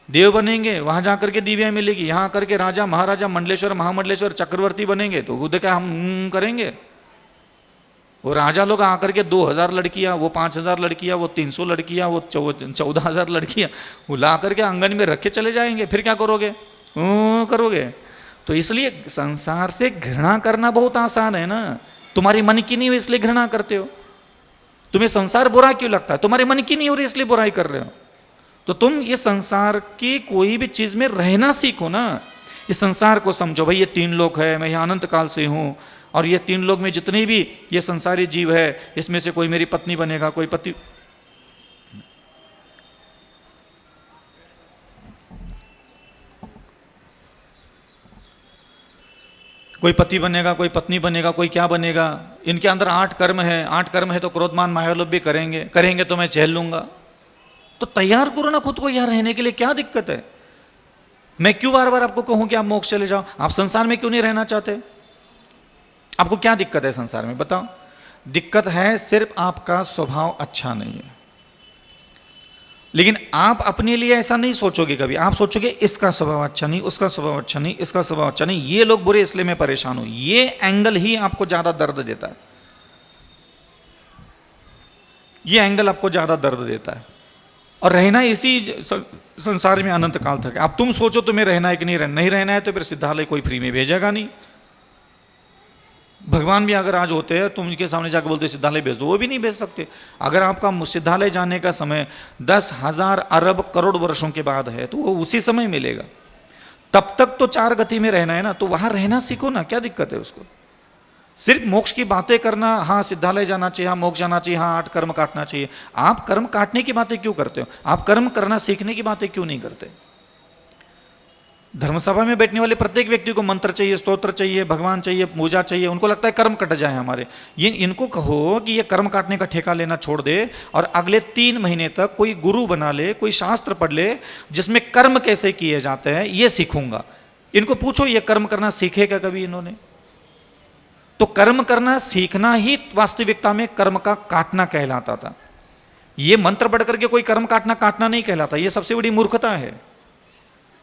देव बनेंगे, वहां जाकर के दिव्या मिलेगी, यहाँ करके राजा महाराजा मंडलेश्वर महामंडलेश्वर चक्रवर्ती बनेंगे तो वो देखा हम करेंगे। वो राजा लोग आकर के 2000 लड़कियां, वो 5000 लड़कियां, वो 300 लड़कियां, वो 14000 लड़कियां वो ला करके आंगन में रखे चले जाएंगे। फिर क्या करोगे? करोगे। तो इसलिए संसार से घृणा करना बहुत आसान है ना। तुम्हारी मन की नहीं हो इसलिए घृणा करते हो। तुम्हें संसार बुरा क्यों लगता है? तुम्हारे मन की नहीं हो रही इसलिए बुराई कर रहे हो। तो तुम ये संसार की कोई भी चीज में रहना सीखो ना। इस संसार को समझो, भाई ये 3 लोक है, मैं यहाँ अनंत काल से हूँ और ये 3 लोक में जितने भी ये संसारी जीव है इसमें से कोई मेरी पत्नी बनेगा, कोई पति, कोई पति बनेगा, कोई पत्नी बनेगा, कोई क्या बनेगा। इनके अंदर 8 कर्म है। 8 कर्म है तो क्रोधमान मायालोभ भी करेंगे तो मैं झेल लूंगा। तो तैयार करो ना खुद को यहाँ रहने के लिए। क्या दिक्कत है? मैं क्यों बार बार आपको कहूं कि आप मोक्ष चले जाओ? आप संसार में क्यों नहीं रहना चाहते? आपको क्या दिक्कत है संसार में बताओ? दिक्कत है सिर्फ आपका स्वभाव अच्छा नहीं है। लेकिन आप अपने लिए ऐसा नहीं सोचोगे कभी। आप सोचोगे इसका स्वभाव अच्छा नहीं, उसका स्वभाव अच्छा नहीं, इसका स्वभाव अच्छा नहीं, ये लोग बुरे इसलिए मैं परेशान हूं। ये एंगल ही आपको ज्यादा दर्द देता है। ये एंगल आपको ज्यादा दर्द देता है। और रहना इसी संसार में अनंत काल तक। अब तुम सोचो तुम्हें रहना है कि नहीं रहना है तो फिर सिद्धालय कोई फ्री में भेजेगा नहीं। भगवान भी अगर आज होते हैं तुम उनके सामने जाकर बोलते सिद्धालय भेज दो, वो भी नहीं भेज सकते। अगर आपका सिद्धालय जाने का समय 10,000 अरब करोड़ वर्षों के बाद है तो वो उसी समय मिलेगा। तब तक तो 4 गति में रहना है ना, तो वहां रहना सीखो ना। क्या दिक्कत है उसको? सिर्फ मोक्ष की बातें करना, हाँ सिद्धालय जाना चाहिए, हाँ मोक्ष जाना चाहिए, हाँ 8 कर्म काटना चाहिए। आप कर्म काटने की बातें क्यों करते हो? आप कर्म करना सीखने की बातें क्यों नहीं करते? धर्मसभा में बैठने वाले प्रत्येक व्यक्ति को मंत्र चाहिए, स्तोत्र चाहिए, भगवान चाहिए, पूजा चाहिए। उनको लगता है कर्म कट जाए हमारे। ये इनको कहो कि ये कर्म काटने का ठेका लेना छोड़ दे और अगले 3 महीने तक कोई गुरु बना ले, कोई शास्त्र पढ़ ले जिसमें कर्म कैसे किए जाते हैं ये सीखूंगा। इनको पूछो ये कर्म करना सीखेगा कभी इन्होंने? तो कर्म करना सीखना ही वास्तविकता में कर्म का काटना कहलाता था। ये मंत्र पढ़ करके कोई कर्म काटना नहीं कहलाता, ये सबसे बड़ी मूर्खता है।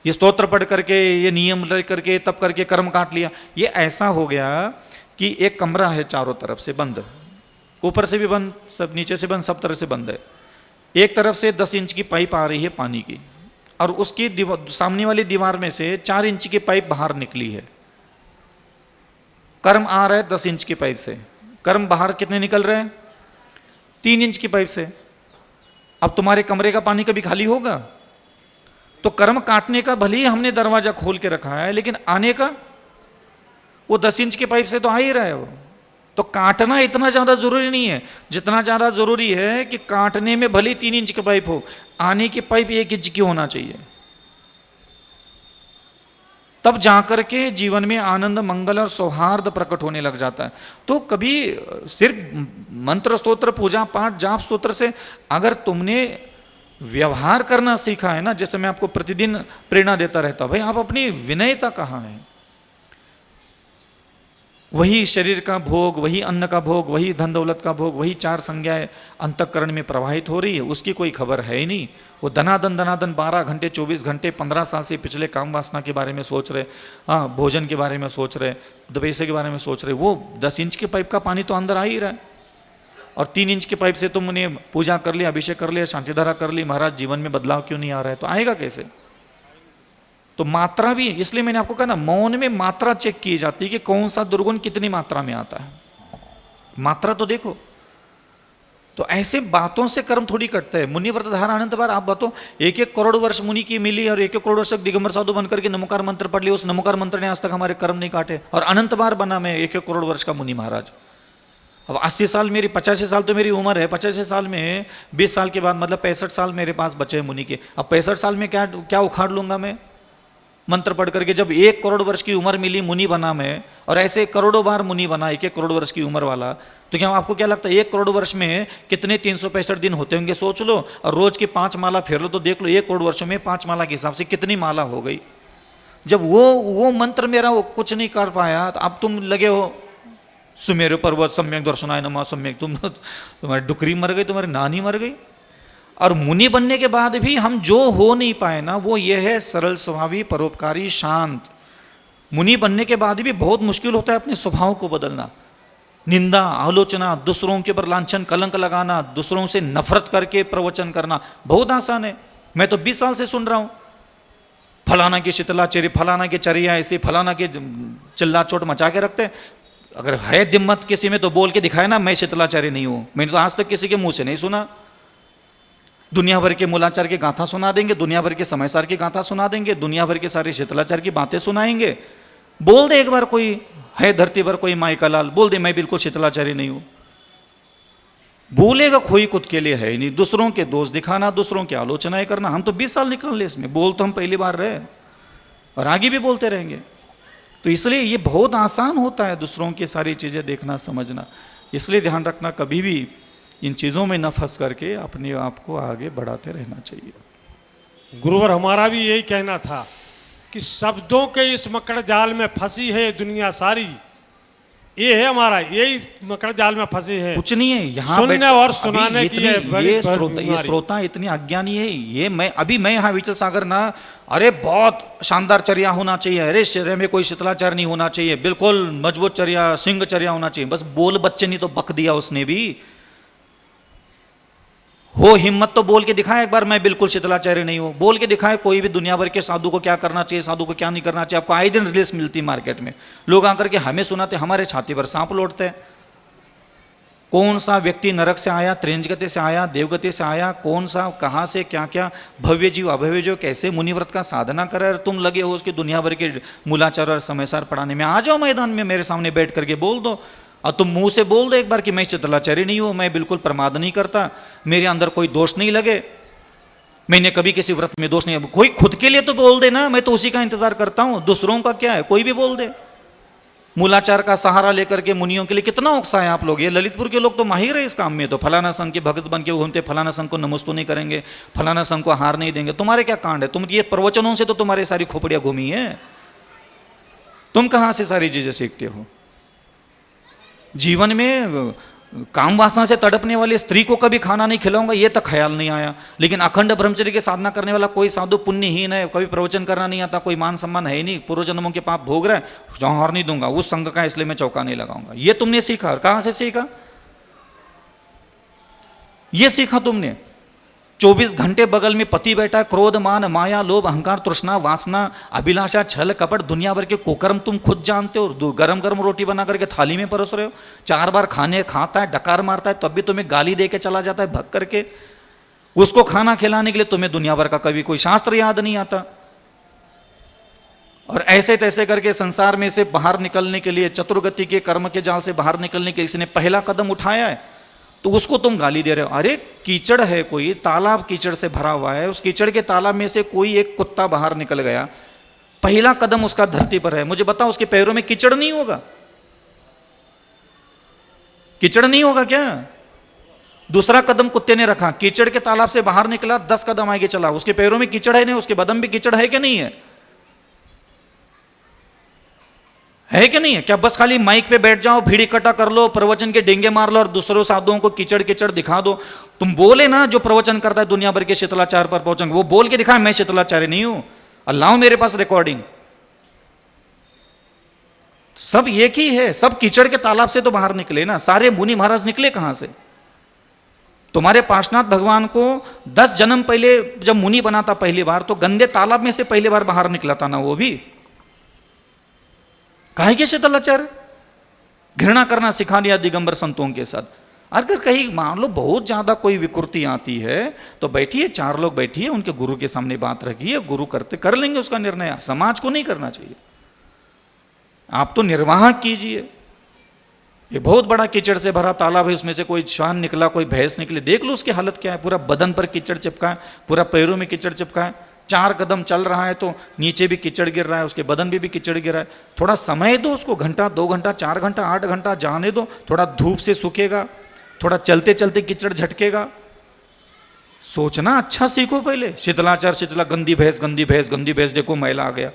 ये स्तोत्र पढ़ करके, ये नियम रख करके, तब करके कर्म काट लिया। ये ऐसा हो गया कि एक कमरा है चारों तरफ से बंद, ऊपर से भी बंद, सब नीचे से बंद, सब तरफ से बंद है। एक तरफ से 10 इंच की पाइप आ रही है पानी की, और उसकी सामने वाली दीवार में से 4 इंच की पाइप बाहर निकली है। कर्म आ रहा है 10 इंच की पाइप से, कर्म बाहर कितने निकल रहे हैं? 3 इंच की पाइप से। अब तुम्हारे कमरे का पानी कभी खाली होगा? तो कर्म काटने का भले ही हमने दरवाजा खोल के रखा है, लेकिन आने का वो 10 इंच के पाइप से तो आ ही रहा है वो। तो काटना इतना ज्यादा जरूरी नहीं है जितना ज्यादा जरूरी है कि काटने में भले 3 इंच की पाइप हो, आने की पाइप 1 इंच की होना चाहिए। तब जाकर के जीवन में आनंद, मंगल और सौहार्द प्रकट होने लग जाता है। तो कभी सिर्फ मंत्र, स्तोत्र, पूजा पाठ, जाप, स्तोत्र से अगर तुमने व्यवहार करना सीखा है ना, जैसे मैं आपको प्रतिदिन प्रेरणा देता रहता हूं, भाई आप अपनी विनयता कहाँ है? वही शरीर का भोग, वही अन्न का भोग, वही धन दौलत का भोग, वही 4 संज्ञाएं अंतःकरण में प्रवाहित हो रही है, उसकी कोई खबर है ही नहीं। वो दनादन 12 घंटे, 24 घंटे, 15 साल से पिछले काम वासना के बारे में सोच रहे, हाँ भोजन के बारे में सोच रहे, पैसे के बारे में सोच रहे। वो 10 इंच के पाइप का पानी तो अंदर आ ही रहा है, और 3 इंच के पाइप से तुमने पूजा कर लिया, अभिषेक कर लिया, शांतिधारा कर ली, महाराज जीवन में बदलाव क्यों नहीं आ रहा है? तो आएगा कैसे? तो मात्रा भी, इसलिए मैंने आपको कहा ना, मौन में मात्रा चेक की जाती है कि कौन सा दुर्गुण कितनी मात्रा में आता है, मात्रा तो देखो। तो ऐसे बातों से कर्म थोड़ी कटता है। मुनि व्रत धारा अनंत बार, आप बताओ 1-1 करोड़ वर्ष मुनि की मिली और 1-1 करोड़ वर्ष तक दिगंबर साधु बन करके नमोकार मंत्र पढ़ लिया, उस नमोकार मंत्र ने आज तक हमारे कर्म नहीं काटे, और अनंत बार बना मैं 1-1 करोड़ वर्ष का मुनि महाराज। अब 80 साल मेरी, 85 साल तो मेरी उम्र है, 85 साल में 20 साल के बाद मतलब 65 साल मेरे पास बचे मुनि के। अब 65 साल में क्या उखाड़ लूंगा मैं मंत्र पढ़ करके? जब 1 करोड़ वर्ष की उम्र मिली, मुनि बना मैं, और ऐसे करोड़ों बार मुनि बना 1-1 करोड़ वर्ष की उम्र वाला, तो क्या आपको क्या लगता है 1 करोड़ वर्ष में कितने 365 दिन होते होंगे? सोच लो, और रोज की 5 माला फेर लो तो देख लो 1 करोड़ वर्षों में 5 माला के हिसाब से कितनी माला हो गई। जब वो मंत्र मेरा वो कुछ नहीं कर पाया, तो अब तुम लगे हो सुमेरु पर्वत सम्यक दर्शनाय नमः सम्यक, तुम्हारी डुकरी मर गई, तुम्हारी नानी मर गई। और मुनि बनने के बाद भी हम जो हो नहीं पाए ना, वो ये है सरल स्वभावी, परोपकारी, शांत। मुनि बनने के बाद भी बहुत मुश्किल होता है अपने स्वभाव को बदलना। निंदा, आलोचना, दूसरों के ऊपर लांछन कलंक लगाना, दूसरों से नफरत करके प्रवचन करना बहुत आसान है। मैं तो 20 साल से सुन रहा हूं, फलाना की शीतलाचार्य, फलाना के चर्या ऐसे, फलाना के चिल्ला चोट मचा के रखते हैं। अगर है दिम्मत किसी में तो बोल के दिखाए ना, मैं शीतलाचार्य नहीं हूं। मैंने तो आज तक किसी के मुंह से नहीं सुना। दुनिया भर के मूलाचार की गाथा सुना देंगे, दुनिया भर के समयसार की गाथा सुना देंगे, दुनिया भर के सारे शीतलाचार की बातें सुनाएंगे। बोल दे एक बार कोई है धरती पर कोई माई का लाल, बोल दे मैं बिल्कुल शीतलाचार्य नहीं हूं, बोलेगा कोई खुद के लिए है ही नहीं। दूसरों के दोष दिखाना, दूसरों की आलोचनाएं करना, हम तो 20 साल निकाल ले इसमें। बोल तो हम पहली बार रहे और आगे भी बोलते रहेंगे। तो इसलिए ये बहुत आसान होता है दूसरों की सारी चीजें देखना, समझना। इसलिए ध्यान रखना, कभी भी इन चीजों में न फंस करके अपने आप को आगे बढ़ाते रहना चाहिए। गुरुवर हमारा भी यही कहना था कि शब्दों के इस मकड़ जाल में फंसी है दुनिया सारी। ये है हमारा, यही मकड़ जाल में फंसे हैं। कुछ नहीं है यहाँ सुनने और सुनाने की ये श्रोता इतनी अज्ञानी है। ये मैं यहाँ विचल सागर ना, अरे बहुत शानदार चर्या होना चाहिए, अरे शरीर में कोई शीतलाचार नहीं होना चाहिए, बिल्कुल मजबूत चर्या, सिंह चर्या होना चाहिए। बस बोल बच्चे नहीं तो बक दिया उसने भी। हो हिम्मत तो बोल के दिखाए एक बार, मैं बिल्कुल शीतलाचार्य नहीं हूं। बोल के दिखाए कोई भी दुनिया भर के साधु को क्या करना चाहिए, साधु को क्या नहीं करना चाहिए। आपको आए दिन रिलीज मिलती मार्केट में, लोग आकर के हमें सुनाते, हमारे छाती पर सांप लौटते हैं। कौन सा व्यक्ति नरक से आया, त्रिंजगति से आया, देवगति से आया, कौन सा कहाँ से क्या क्या भव्य जीव अभव्य जीव कैसे मुनिव्रत का साधना करे, तुम लगे हो उसकी दुनिया भर के मूलाचार और समयसार पढ़ाने में। आ जाओ मैदान में, मेरे सामने बैठ करके बोल दो, और तुम मुंह से बोल दो एक बार कि मैं शीतलाचार्य नहीं हूं, मैं बिल्कुल प्रमाद नहीं करता, मेरे अंदर कोई दोष नहीं लगे, मैंने कभी किसी व्रत में दोष नहीं। कोई खुद के लिए तो बोल दे ना, मैं तो उसी का इंतजार करता हूं, दूसरों का क्या है, कोई भी बोल दे। मूलाचार का सहारा लेकर के मुनियों के लिए कितना उकसा है आप लोग। ये ललितपुर के लोग तो माहिर है इस काम में, तो फलाना संघ के भक्त बन के घूमते, फलाना संघ को नमस्तो नहीं करेंगे, फलाना संघ को हार नहीं देंगे। तुम्हारे क्या कांड है? तुम ये प्रवचनों से तो तुम्हारी सारी खोपड़ियां घूमी है, तुम कहां से सारी चीजें सीखते हो? जीवन में काम वासना से तड़पने वाली स्त्री को कभी खाना नहीं खिलाऊंगा, ये तक ख्याल नहीं आया। लेकिन अखंड ब्रह्मचर्य की साधना करने वाला कोई साधु पुण्यहीन है, कभी प्रवचन करना नहीं आता, कोई मान सम्मान है ही नहीं, पूर्व जन्मों के पाप भोग रहा है, जौहर नहीं दूंगा उस संघ का, इसलिए मैं चौका नहीं लगाऊंगा। ये तुमने सीखा, कहां से सीखा? ये सीखा तुमने। 24 घंटे बगल में पति बैठा है, क्रोध मान माया लोभ अहंकार तृष्णा वासना अभिलाषा छल कपट दुनिया भर के कुकर्म तुम खुद जानते हो। गरम गरम रोटी बना करके थाली में परोस रहे हो, 4 बार खाने खाता है, डकार मारता है, तब भी तुम्हें गाली दे के चला जाता है भग करके। उसको खाना खिलाने के लिए तुम्हें दुनिया भर का कभी कोई शास्त्र याद नहीं आता। और ऐसे तैसे करके संसार में से बाहर निकलने के लिए, चतुर्गति के कर्म के जाल से बाहर निकलने के लिए इसने पहला कदम उठाया है, तो उसको तुम गाली दे रहे हो। अरे कीचड़ है, कोई तालाब कीचड़ से भरा हुआ है, उस कीचड़ के तालाब में से कोई एक कुत्ता बाहर निकल गया, पहला कदम उसका धरती पर है, मुझे बताओ उसके पैरों में कीचड़ नहीं होगा? कीचड़ नहीं होगा क्या? दूसरा कदम कुत्ते ने रखा, कीचड़ के तालाब से बाहर निकला, 10 कदम आगे चला, उसके पैरों में कीचड़ है नहीं, उसके बदन में कीचड़ है कि नहीं है? है कि नहीं है? क्या बस खाली माइक पे बैठ जाओ, भीड़ इकट्ठा कर लो, प्रवचन के डेंगे मार लो और दूसरों साधुओं को कीचड़ कीचड़ दिखा दो? तुम बोले ना, जो प्रवचन करता है दुनिया भर के शीतलाचार्य पर पहुंचेंगे, वो बोल के दिखाए मैं शीतलाचार्य नहीं हूं, अल्लाह मेरे पास रिकॉर्डिंग। सब एक ही है, सब कीचड़ के तालाब से तो बाहर निकले ना। सारे मुनि महाराज निकले कहां से? तुम्हारे पार्श्वनाथ भगवान को 10 जन्म पहले जब मुनि बना था पहली बार, तो गंदे तालाब में से पहली बार बाहर निकला था ना वो भी। काहे के शीतलाचार्य? घृणा करना सिखा दिया दिगंबर संतों के साथ। अगर कहीं मान लो बहुत ज्यादा कोई विकृति आती है तो बैठिए, 4 लोग बैठिए, उनके गुरु के सामने बात रखिए, गुरु कर लेंगे उसका निर्णय। समाज को नहीं करना चाहिए, आप तो निर्वाह कीजिए। ये बहुत बड़ा कीचड़ से भरा तालाब है, उसमें से कोई श्वान निकला, कोई भैंस निकली, देख लो उसकी हालत क्या है। पूरा बदन पर कीचड़ चिपका है, पूरा पैरों में कीचड़ चिपका है, 4 कदम चल रहा है तो नीचे भी कीचड़ गिर रहा है, उसके बदन भी कीचड़ गिर रहा है। थोड़ा समय दो उसको, घंटा 2 घंटा 4 घंटा 8 घंटा जाने दो, थोड़ा धूप से सूखेगा, थोड़ा चलते चलते कीचड़ झटकेगा। सोचना अच्छा सीखो पहले। शीतलाचार शीतला, गंदी भैंस गंदी भैंस गंदी भैंस, देखो मैला आ गया।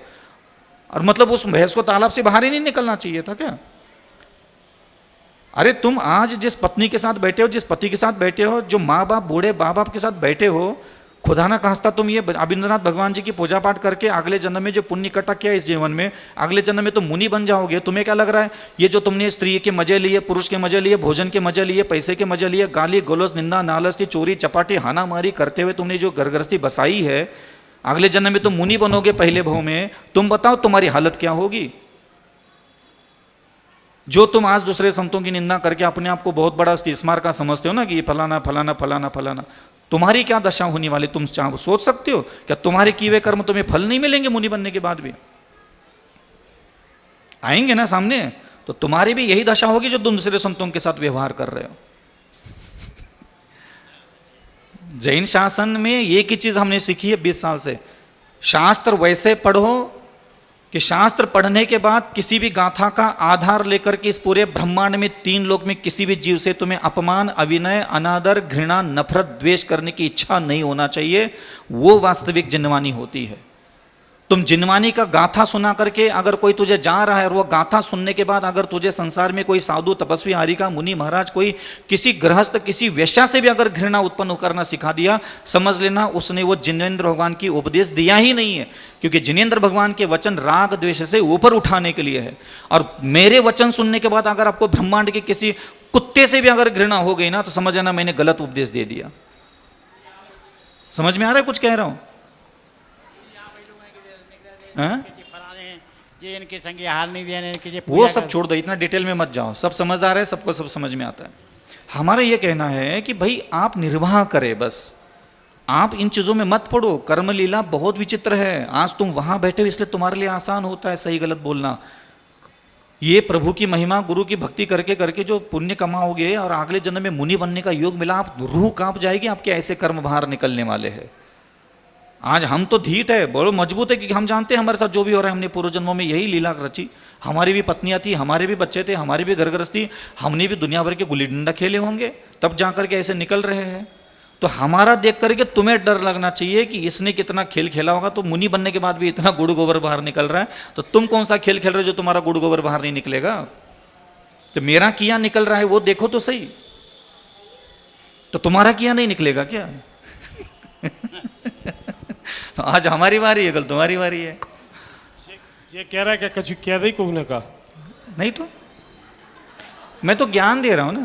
और मतलब उस भैंस को तालाब से बाहर ही नहीं निकलना चाहिए था क्या? अरे तुम आज जिस पत्नी के साथ बैठे हो, जिस पति के साथ बैठे हो, जो माँ बाप बूढ़े माँ बाप के साथ बैठे हो, खुदा ना खास्ता तुम ये अविंद्रनाथ भगवान जी की पूजा पाठ करके अगले जन्म में जो पुण्य इकट्ठा किया इस जीवन में, अगले जन्म में तुम मुनि बन जाओगे। तुम्हें क्या लग रहा है, ये जो तुमने स्त्री के मजे लिए, पुरुष के मजे लिए, भोजन के मजे लिए, पैसे के मजे लिए, गाली गलौज निंदा नालस्ती चोरी चपाटी हाना मारी करते हुए तुमने जो घरगृहस्थी बसाई है, अगले जन्म में तुम मुनि बनोगे पहले भव में। तुम बताओ तुम्हारी हालत क्या होगी? जो तुम आज दूसरे संतों की निंदा करके अपने आप को बहुत बड़ा स्मार का समझते हो ना कि ये फलाना फलाना फलाना फलाना, तुम्हारी क्या दशा होने वाली तुम सोच सकते हो क्या? तुम्हारे किए हुए कर्म तुम्हें फल नहीं मिलेंगे मुनि बनने के बाद भी? आएंगे ना सामने, तो तुम्हारी भी यही दशा होगी जो तुम दूसरे संतों के साथ व्यवहार कर रहे हो। जैन शासन में एक ही चीज हमने सीखी है 20 साल से, शास्त्र वैसे पढ़ो कि शास्त्र पढ़ने के बाद किसी भी गाथा का आधार लेकर के इस पूरे ब्रह्मांड में 3 लोक में किसी भी जीव से तुम्हें अपमान अविनय अनादर घृणा नफरत द्वेष करने की इच्छा नहीं होना चाहिए। वो वास्तविक जिनवानी होती है। तुम जिनवानी का गाथा सुना करके अगर कोई तुझे जा रहा है और वो गाथा सुनने के बाद अगर तुझे संसार में कोई साधु तपस्वी आरिका मुनि महाराज कोई किसी गृहस्थ किसी वेश्या से भी अगर घृणा उत्पन्न करना सिखा दिया, समझ लेना उसने वो जिनेंद्र भगवान की उपदेश दिया ही नहीं है। क्योंकि जिनेंद्र भगवान के वचन राग द्वेष से ऊपर उठाने के लिए है। और मेरे वचन सुनने के बाद अगर आपको ब्रह्मांड के किसी कुत्ते से भी अगर घृणा हो गई ना, तो समझ लेना मैंने गलत उपदेश दे दिया। समझ में आ रहा है कुछ कह रहा हूं? वो सब छोड़ दो, इतना डिटेल में मत जाओ, सब समझदार है, सबको सब समझ में आता है। हमारा ये कहना है कि भाई आप निर्वाह करें, बस आप इन चीजों में मत पड़ो। कर्म लीला बहुत विचित्र है। आज तुम वहां बैठे हो इसलिए तुम्हारे लिए आसान होता है सही गलत बोलना। ये प्रभु की महिमा गुरु की भक्ति करके करके जो पुण्य कमाओगे और अगले जन्म में मुनि बनने का योग मिला, आप रूह कांप जाएगी, आपके ऐसे कर्म बाहर निकलने वाले हैं। आज हम तो धीट है, बड़ो मजबूत है, क्योंकि हम जानते हैं हमारे साथ जो भी हो रहा है हमने पूर्व जन्मों में यही लीला रची। हमारी भी पत्नियां थी, हमारे भी बच्चे थे, हमारी भी घरगृहस्थी, हमने भी दुनिया भर के गुल्ली डंडा खेले होंगे, तब जाकर के ऐसे निकल रहे हैं। तो हमारा देख करके तुम्हें डर लगना चाहिए कि इसने कितना खेल खेला होगा, तो मुनि बनने के बाद भी इतना गुड़ गोबर बाहर निकल रहा है, तो तुम कौन सा खेल खेल रहे हो जो तुम्हारा गुड़ गोबर बाहर नहीं निकलेगा? तो मेरा किया निकल रहा है वो देखो तो सही, तो तुम्हारा किया नहीं निकलेगा क्या? तो आज हमारी बारी है, कल तुम्हारी बारी है। ये कह रहा है कि कछु कह दे को का नहीं तो मैं तो ज्ञान दे रहा हूं ना।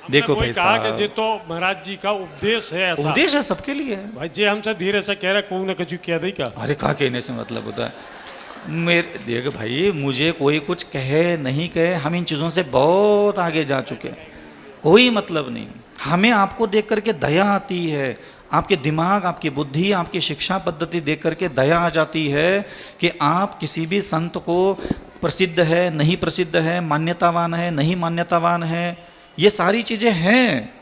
देखो भाई कहा कि साहब, जे तो महाराज जी का उपदेश है ऐसा। उपदेश है सबके लिए है। भाई जे हमसे धीरे से कह रहा है को कछु कह दे का। अरे कहा कहने से मतलब होता है मेरे, देख भाई मुझे कोई कुछ कहे नहीं कहे, हम इन चीज़ों से बहुत आगे जा चुके हैं, कोई मतलब नहीं। हमें आपको देख करके दया आती है, आपके दिमाग, आपकी बुद्धि, आपकी शिक्षा पद्धति देख करके दया आ जाती है कि आप किसी भी संत को प्रसिद्ध है नहीं प्रसिद्ध है, मान्यतावान है नहीं मान्यतावान है, ये सारी चीज़ें हैं।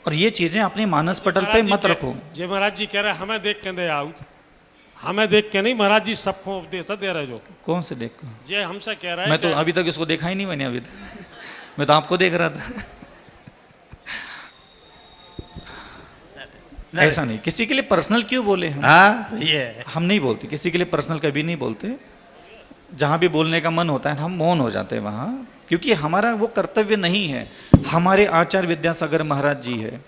और ये चीज़ें अपने मानस पटल पे मत रखो। जे महाराज जी कह रहे हैं हमें देख के दे आओ, हमें देख के नहीं, महाराज जी सबको उपदेश दे रहे जो। कौन से देख को? जे हमसे कह रहा है मैं तो अभी तक इसको देखा ही नहीं, मैंने अभी तक, मैं तो आपको देख रहा था। ऐसा नहीं, किसी के लिए पर्सनल क्यों बोले हम? हाँ ये हम नहीं बोलते किसी के लिए पर्सनल, कभी नहीं बोलते। जहाँ भी बोलने का मन होता है हम मौन हो जाते हैं वहाँ, क्योंकि हमारा वो कर्तव्य नहीं है। हमारे आचार्य विद्यासागर महाराज जी है,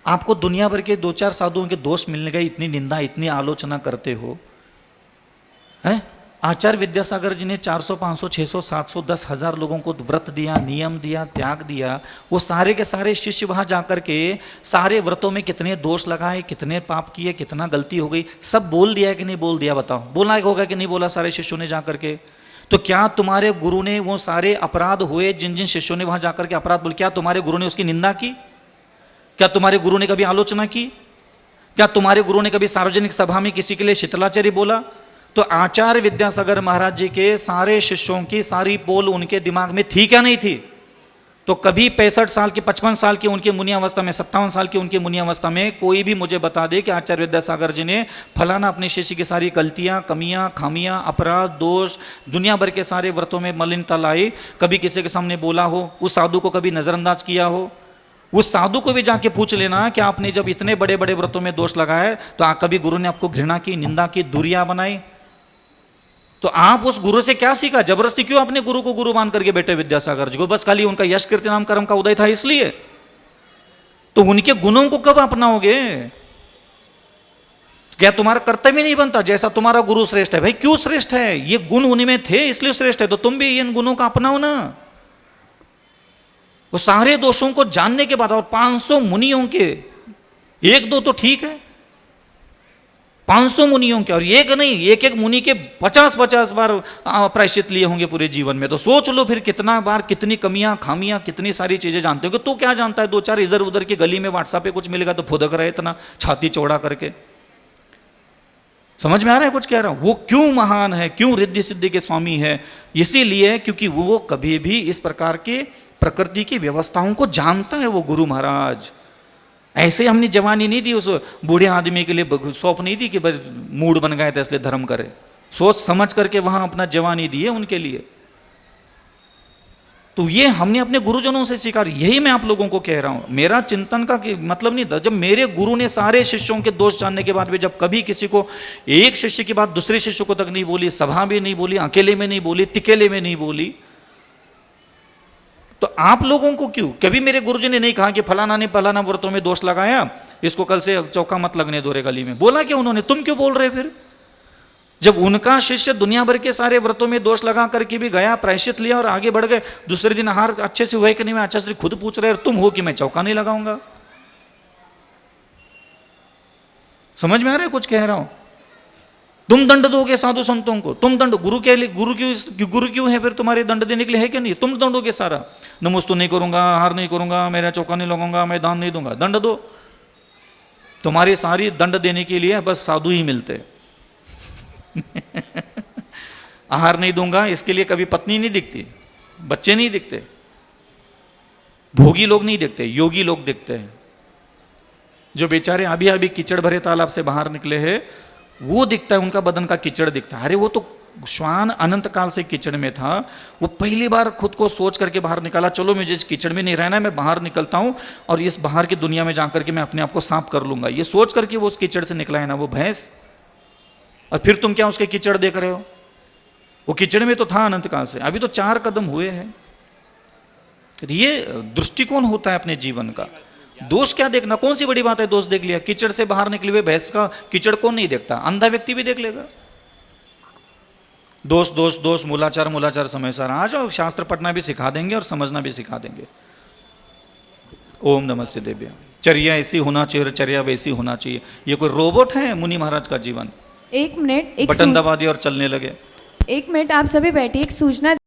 आपको दुनिया भर के 2-4 साधुओं के दोष मिलने गए, इतनी निंदा इतनी आलोचना करते हो हैं? आचार्य विद्यासागर जी ने 400, 500, 600, 700, 10,000 लोगों को व्रत दिया, नियम दिया, त्याग दिया। वो सारे के सारे शिष्य वहाँ जाकर के सारे व्रतों में कितने दोष लगाए, कितने पाप किए, कितना गलती हो गई, सब बोल दिया है कि नहीं बोल दिया? बताओ, बोलना होगा कि नहीं बोला सारे शिष्यों ने जाकर के? तो क्या तुम्हारे गुरु ने वो सारे अपराध हुए जिन जिन शिष्यों ने वहाँ जाकर के अपराध बोले, क्या तुम्हारे गुरु ने उसकी निंदा की? क्या तुम्हारे गुरु ने कभी आलोचना की? क्या तुम्हारे गुरु ने कभी सार्वजनिक सभा में किसी के लिए शीतलाचार्य बोला? तो आचार्य विद्यासागर महाराज जी के सारे शिष्यों की सारी पोल उनके दिमाग में थी क्या नहीं थी? तो कभी 65 साल की, 55 साल की उनकी मुनि अवस्था में, 57 साल की उनकी मुनि अवस्था में कोई भी मुझे बता दे कि आचार्य विद्यासागर जी ने फलाना अपने शिष्य की सारी गलतियां, कमियां, खामियां, अपराध, दोष, दुनिया भर के सारे व्रतों में मलिनता लाई, कभी किसी के सामने बोला हो, उस साधु को कभी नजरअंदाज किया हो? उस साधु को भी जाके पूछ लेना कि आपने जब इतने बड़े बड़े व्रतों में दोष लगाए तो कभी गुरु ने आपको घृणा की, निंदा की, दूरियां बनाई? तो आप उस गुरु से क्या सीखा? जबरदस्ती क्यों अपने गुरु को गुरु मान करके बैठे विद्यासागर जी को? बस खाली उनका यश कीर्ति नाम कर्म का उदय था इसलिए? तो उनके गुणों को कब अपनाओगे? क्या तुम्हारा कर्तव्य नहीं बनता? जैसा तुम्हारा गुरु श्रेष्ठ है, भाई क्यों श्रेष्ठ है? ये गुण उनमें थे इसलिए श्रेष्ठ है, तो तुम भी इन गुणों का अपनाओ ना। वो सारे दोषों को जानने के बाद, और 500 मुनियों के, एक दो तो ठीक है, 500 मुनियों के, और एक नहीं, एक एक मुनि के 50-50 बार प्रायश्चित लिए होंगे पूरे जीवन में। तो सोच लो फिर कितना बार, कितनी कमियां, खामियां, कितनी सारी चीजें जानते हो। तो क्या जानता है? 2-4 इधर उधर की गली में व्हाट्सएप पे कुछ मिलेगा तो फुदक रहे इतना छाती चौड़ा करके। समझ में आ रहा है कुछ कह रहा हूं? वो क्यों महान है, क्यों रिद्धि सिद्धि के स्वामी है? इसीलिए क्योंकि वो कभी भी इस प्रकार के प्रकृति की व्यवस्थाओं को जानता है वो गुरु महाराज। ऐसे हमने जवानी नहीं दी उस बूढ़े आदमी के लिए, सौंप नहीं दी कि बस मूड बन गया था इसलिए धर्म करे। सोच समझ करके वहां अपना जवानी दी है उनके लिए। तो ये हमने अपने गुरुजनों से सीखा। यही मैं आप लोगों को कह रहा हूं। मेरा चिंतन का मतलब नहीं था, जब मेरे गुरु ने सारे शिष्यों के दोष जानने के बाद भी जब कभी किसी को, एक शिष्य की बात दूसरे शिष्य को तक नहीं बोली, सभा में नहीं बोली, अकेले में नहीं बोली, तिकेले में नहीं बोली, तो आप लोगों को क्यों? कभी मेरे गुरुजी ने नहीं कहा कि फलाना ने फलाना व्रतों में दोष लगाया, इसको कल से चौका मत लगने दो रे गली में। बोला क्या उन्होंने? तुम क्यों बोल रहे फिर? जब उनका शिष्य दुनिया भर के सारे व्रतों में दोष लगा करके भी गया, प्रायश्चित लिया और आगे बढ़ गए, दूसरे दिन हार अच्छे से हुए कि नहीं, मैं अच्छा से खुद पूछ रहे, तुम हो कि मैं चौका नहीं लगाऊंगा। समझ में आ रहा है कुछ कह रहा हूं? तुम दंड दोगे साधु संतों को, तुम दंड, गुरु के लिए, गुरु क्यों है फिर तुम्हारे दंड देने के लिए? है कि नहीं? तुम दंडोगे सारा, नमोस्तु नहीं करूंगा, हार नहीं करूंगा, मेरा चौका नहीं लगाऊंगा, मैं दान नहीं दूंगा, दंड दो। तुम्हारी सारी दंड देने के लिए बस साधु ही मिलते। आहार नहीं दूंगा इसके लिए कभी पत्नी नहीं दिखती, बच्चे नहीं दिखते, भोगी लोग नहीं दिखते, योगी लोग दिखते हैं। जो बेचारे अभी अभी कीचड़ भरे तालाब से बाहर निकले हैं वो दिखता है, उनका बदन का कीचड़ दिखता है। अरे वो तो श्वान अनंत काल से कीचड़ में था, वो पहली बार खुद को सोच करके बाहर निकाला, चलो मुझे इस कीचड़ में नहीं रहना है, मैं बाहर निकलता हूं और इस बाहर की दुनिया में जाकर के मैं अपने आप को साफ कर लूंगा। ये सोच करके वो उस कीचड़ से निकला है ना वो भैंस। और फिर तुम क्या उसके कीचड़ देख रहे हो? वो कीचड़ में तो था अनंत काल से, अभी तो 4 कदम हुए हैं। तो ये दृष्टिकोण होता है अपने जीवन का। दोष क्या देखना, कौन सी बड़ी बात है दोष देख लिया। कीचड़ से बाहर निकले हुए भैंस का कीचड़ कौन नहीं देखता, अंधा व्यक्ति भी देख लेगा। दोष दोष दोष, मूलाचार मूलाचार, समय सार। आ जाओ, शास्त्र पढ़ना भी सिखा देंगे और समझना भी सिखा देंगे। ओम नमः शिवाय। चर्या ऐसी होना चाहिए, चर्या वैसी होना चाहिए। ये कोई रोबोट है मुनि महाराज का जीवन? 1 मिनट, बटन दबा दिया और चलने लगे। 1 मिनट आप सभी बैठिए, एक सूचना